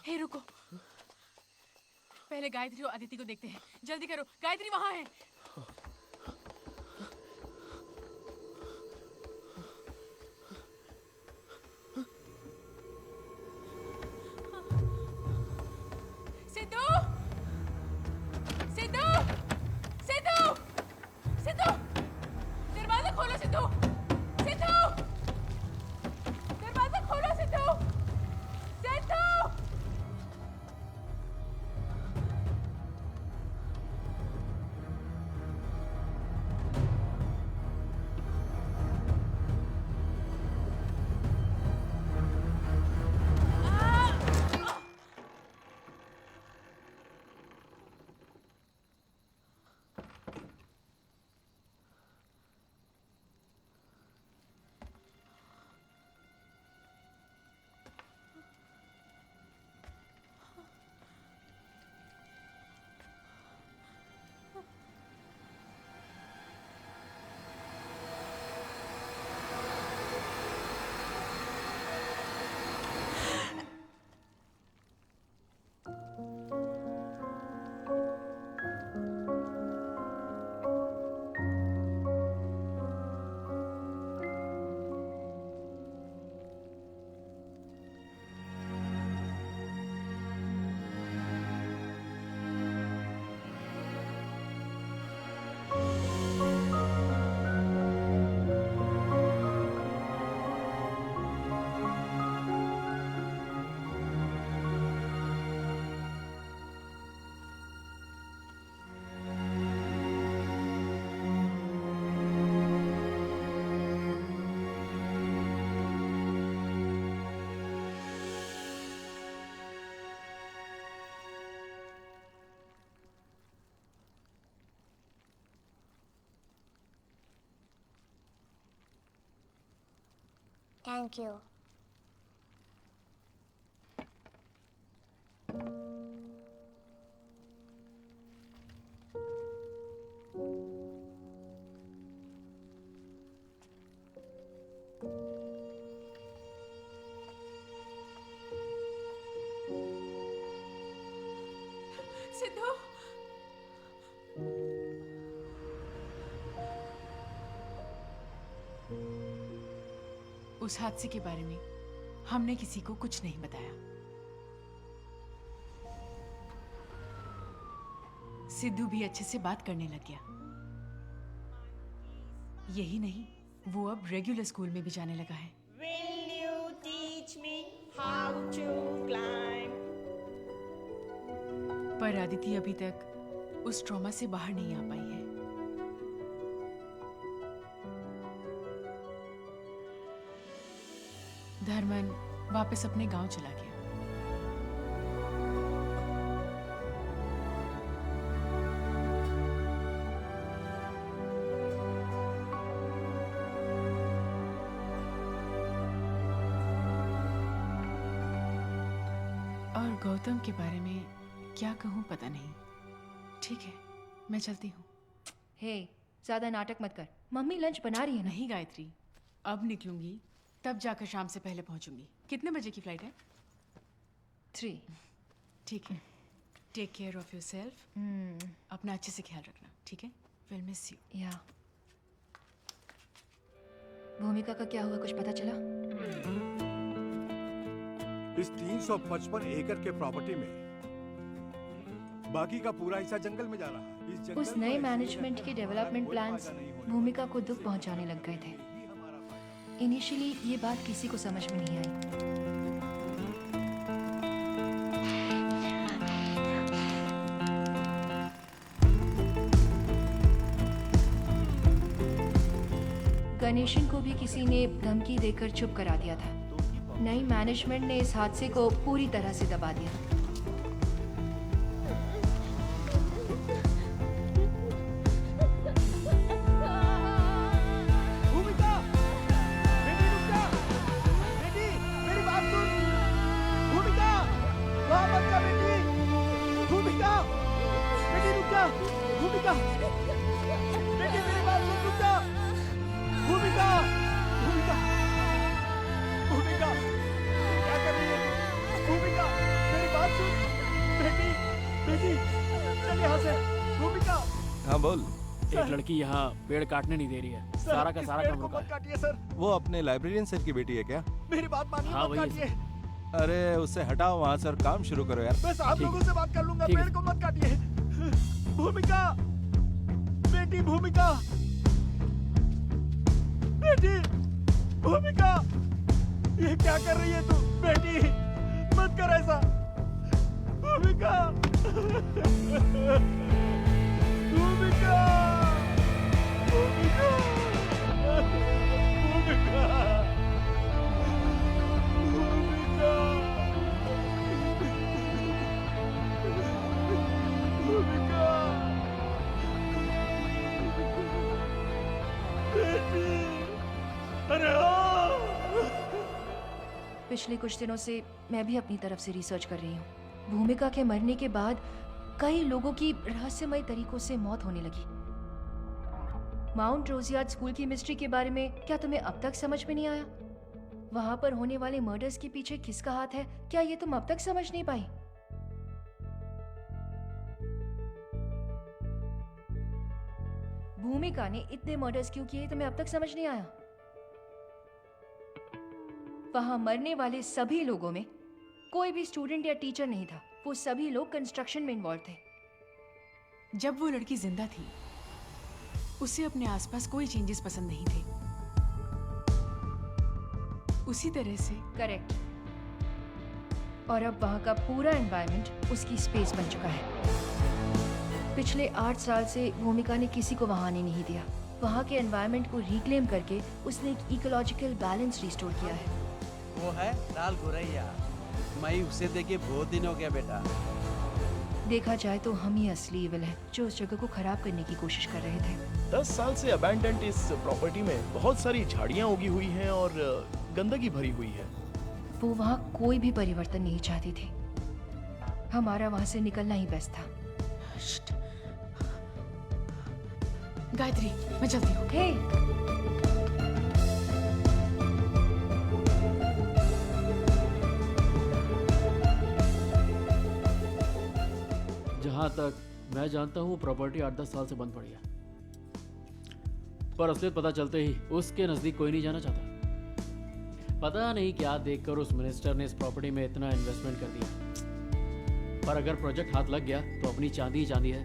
हे रुको, पहले गायत्री और अदिति को देखते हैं। जल्दी करो, गायत्री वहां है। सिद्धू, सिद्धू, सिद्धू, सिद्धू, दरवाजा खोलो सिद्धू, सिद्धू, दरवाजा खोलो सिद्धू, सिद्धू। Thank you. सिद्धू, उस हादसे के बारे में हमने किसी को कुछ नहीं बताया। सिद्धू भी अच्छे से बात करने लग गया। यही नहीं, वो अब रेगुलर स्कूल में भी जाने लगा है। Will you teach me how to climb? पर अदिति अभी तक उस ट्रॉमा से बाहर नहीं आ पाई है। धर्मन वापस अपने गांव चला गया। और गौतम के बारे में क्या कहूं पता नहीं। ठीक है, मैं चलती हूँ। हे, ज्यादा नाटक मत कर। मम्मी लंच बना रही है ना। नहीं गायत्री, अब निकलूंगी तब जाकर शाम से पहले पहुंचूंगी। कितने बजे की फ्लाइट है? 3। ठीक है, टेक केयर ऑफ योरसेल्फ। अपना अच्छे से ख्याल रखना, ठीक है? Will miss you. या भूमिका का क्या हुआ, कुछ पता चला? इस 355 एकड़ के प्रॉपर्टी में बाकी का पूरा हिस्सा जंगल में जा रहा है। इस जंगल उस नए मैनेजमेंट के डेवलपमेंट प्लान्स भूमिका को दुख पहुंचाने लग गए थे। इनिशियली ये बात किसी को समझ में नहीं आई। गणेशन को भी किसी ने धमकी देकर चुप करा दिया था। नई मैनेजमेंट ने इस हादसे को पूरी तरह से दबा दिया। भूमिका, बेटी रुक जा। बेटी, मेरी बात सुन। भूमिका, वहाँ मत जा बेटी। भूमिका, बेटी रुक जा। भूमिका, बेटी मेरी बात सुन, रुक जा। भूमिका, भूमिका, भूमिका, क्या कर रही है? भूमिका मेरी बात सुन। बेटी बेटी चल यहाँ से। भूमिका। हाँ बोल। एक लड़की यहाँ पेड़ काटने नहीं दे रही है। सारा का सारा काम रुका है। काटिए सर। वो अपने लाइब्रेरियन सर की बेटी है क्या? मेरी बात मानिए, हाँ, मत वही काटिए। अरे उससे हटाओ वहाँ से और काम शुरू करो यार। मैं साहब लोगों से बात कर लूंगा, ठीक है। पेड़ को मत काटिए। भूमिका बेटी भूमिका बेटी भूमिका ये क्या कर रही है तू? बेटी मत कर ऐसा। भूमिका भूमिका भूमिका भूमिका भूमिका बेटी अरे पिछले कुछ दिनों से मैं भी अपनी तरफ से रिसर्च कर रही हूँ। भूमिका के मरने के बाद कई लोगों की रहस्यमय तरीकों से मौत होने लगी। माउंट रोजियार्ड स्कूल की मिस्ट्री के बारे में क्या तुम्हें अब तक समझ में नहीं आया? वहां पर होने वाले मर्डर्स के पीछे किसका हाथ है, क्या ये तुम अब तक समझ नहीं पाई? भूमिका ने इतने मर्डर्स क्यों किए, तुम्हें अब तक समझ नहीं आया? वहां मरने वाले सभी लोगों में कोई भी स्टूडेंट या टीचर नहीं था। वो सभी लोग कंस्ट्रक्शन में इन्वॉल्व थे। जब वो लड़की जिंदा थी उसे अपने आसपास कोई चेंजेस पसंद नहीं थे। उसी तरह से करेक्ट। और अब वहां का पूरा एनवायरनमेंट उसकी स्पेस बन चुका है। पिछले 8 साल से भूमिका ने किसी को वहां आने नहीं दिया। वहां के एनवायरनमेंट को रिक्लेम करके उसने एक इकोलॉजिकल बैलेंस रिस्टोर किया है। वो है लाल गोरैया। मैं उसे देखे बहुत दिन हो गया बेटा। देखा जाए तो हम ही असली इविल हैं जो उस जगह को खराब करने की कोशिश कर रहे थे। 10 साल से अबैंडन्ड इस प्रॉपर्टी में बहुत सारी झाड़ियाँ उगी हुई हैं और गंदगी भरी हुई है। वो वहाँ कोई भी परिवर्तन नहीं चाहती थी। हमारा वहाँ से निकलना ही बेस्ट था। गायत्री, मैं चलती हूँ। हे, जहाँ तक मैं जानता हूँ प्रॉपर्टी 8-10 साल से बंद पड़ी है, पर असलियत पता चलते ही उसके नजदीक कोई नहीं जाना चाहता। पता नहीं क्या देखकर उस मिनिस्टर ने इस प्रॉपर्टी में इतना इन्वेस्टमेंट कर दिया, पर अगर प्रोजेक्ट हाथ लग गया तो अपनी चांदी ही चांदी है।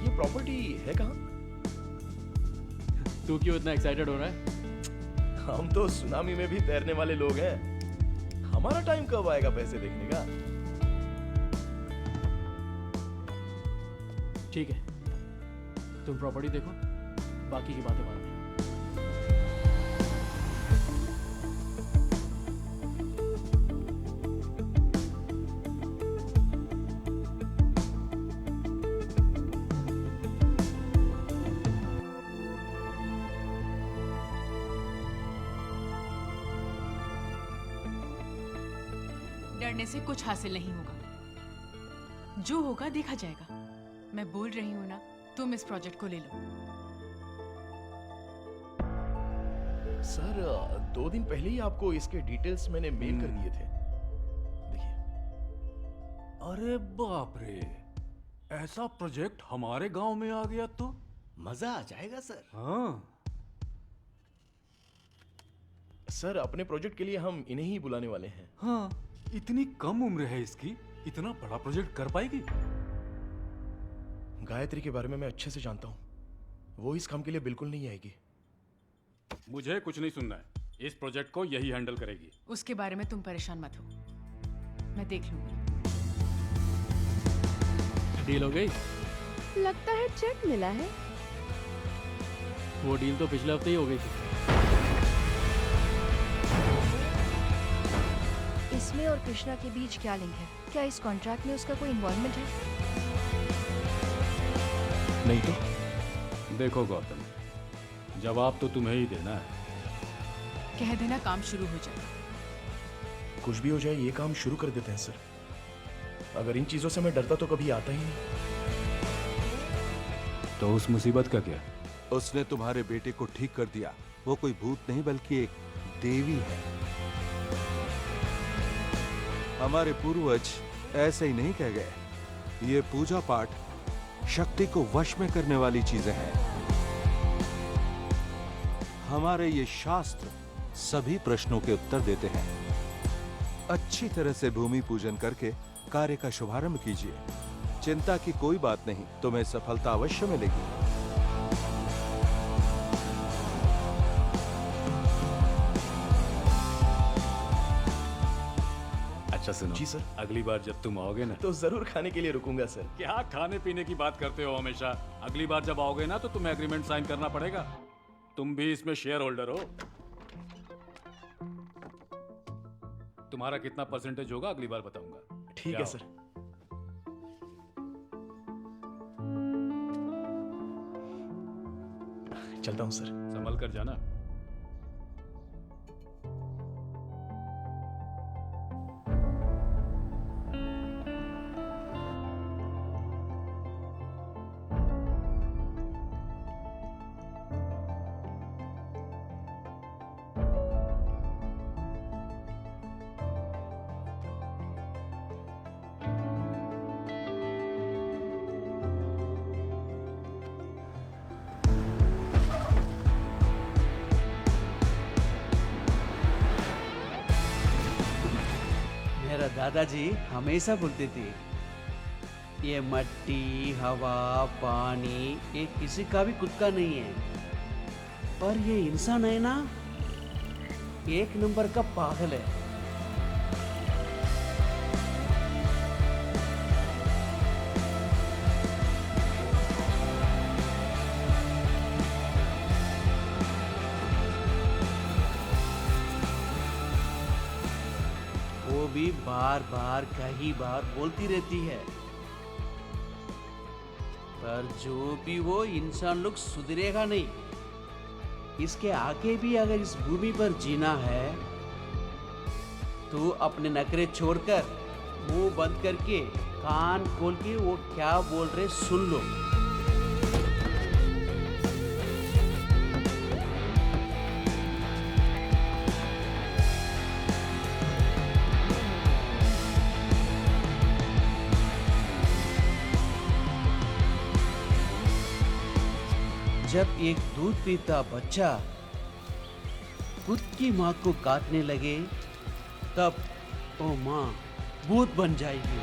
ये प्रॉपर्टी है कहाँ? तू क्यों इतना एक्साइटेड हो रहा है? हम तो सुनामी में भी तैरने वाले लोग हैं। हमारा टाइम कब आएगा पैसे देखने का? ठीक है, तुम प्रॉपर्टी देखो, बाकी की बातें बाद में। डरने से कुछ हासिल नहीं होगा। जो होगा देखा जाएगा। मैं बोल रही हूँ ना, तुम इस प्रोजेक्ट को ले लो। सर 2 दिन पहले ही आपको इसके डिटेल्स मैंने मेल कर दिए थे। अरे बाप रे, ऐसा प्रोजेक्ट हमारे गांव में आ गया तो मजा आ जाएगा सर। हाँ सर, अपने प्रोजेक्ट के लिए हम इन्हें ही बुलाने वाले हैं। हाँ, इतनी कम उम्र है इसकी, इतना बड़ा प्रोजेक्ट कर पाएगी? गायत्री के बारे में मैं अच्छे से जानता हूँ। वो इस काम के लिए बिल्कुल नहीं आएगी। मुझे कुछ नहीं सुनना है। इस प्रोजेक्ट को यही हैंडल करेगी। उसके बारे में तुम परेशान मत हो, मैं देख लूंगी। डील हो गई? लगता है चेक मिला है। वो डील तो पिछले हफ्ते ही हो गई थी। इसमें और कृष्णा के बीच क्या लिंक है? क्या इस कॉन्ट्रैक्ट में उसका कोई इन्वॉल्वमेंट है? नहीं तो देखो गौतम, जवाब तो तुम्हें ही देना है। कह देना काम शुरू हो जाए। कुछ भी हो जाए, ये काम शुरू कर देते हैं सर। अगर इन चीजों से मैं डरता तो कभी आता ही नहीं। तो उस मुसीबत का क्या? उसने तुम्हारे बेटे को ठीक कर दिया। वो कोई भूत नहीं बल्कि एक देवी है। हमारे पूर्वज ऐसे ही नहीं कह गए। ये पूजा पाठ शक्ति को वश में करने वाली चीजें हैं। हमारे ये शास्त्र सभी प्रश्नों के उत्तर देते हैं। अच्छी तरह से भूमि पूजन करके कार्य का शुभारंभ कीजिए। चिंता की कोई बात नहीं, तुम्हें सफलता अवश्य मिलेगी। अच्छा सुनो जी सर। अगली बार जब तुम आओगे ना तो जरूर खाने के लिए रुकूंगा सर। क्या खाने पीने की बात करते हो हमेशा। अगली बार जब आओगे ना तो तुम्हें एग्रीमेंट साइन करना पड़ेगा। तुम भी इसमें शेयर होल्डर हो। तुम्हारा कितना परसेंटेज होगा अगली बार बताऊंगा। ठीक है सर। चलता हूँ सर। संभल कर जाना। मेरा दादाजी हमेशा बोलते थे, ये मट्टी, हवा, पानी ये किसी का भी खुद का नहीं है, पर ये इंसान है ना, एक नंबर का पागल है। वो भी बार बार कई बार बोलती रहती है, पर जो भी वो इंसान लोग सुधरेगा नहीं। इसके आगे भी अगर इस भूमि पर जीना है तो अपने नखरे छोड़कर मुंह बंद करके कान खोल के वो क्या बोल रहे सुन लो। जब एक दूध पीता बच्चा खुद की माँ को काटने लगे, तब वो माँ भूत बन जाएगी।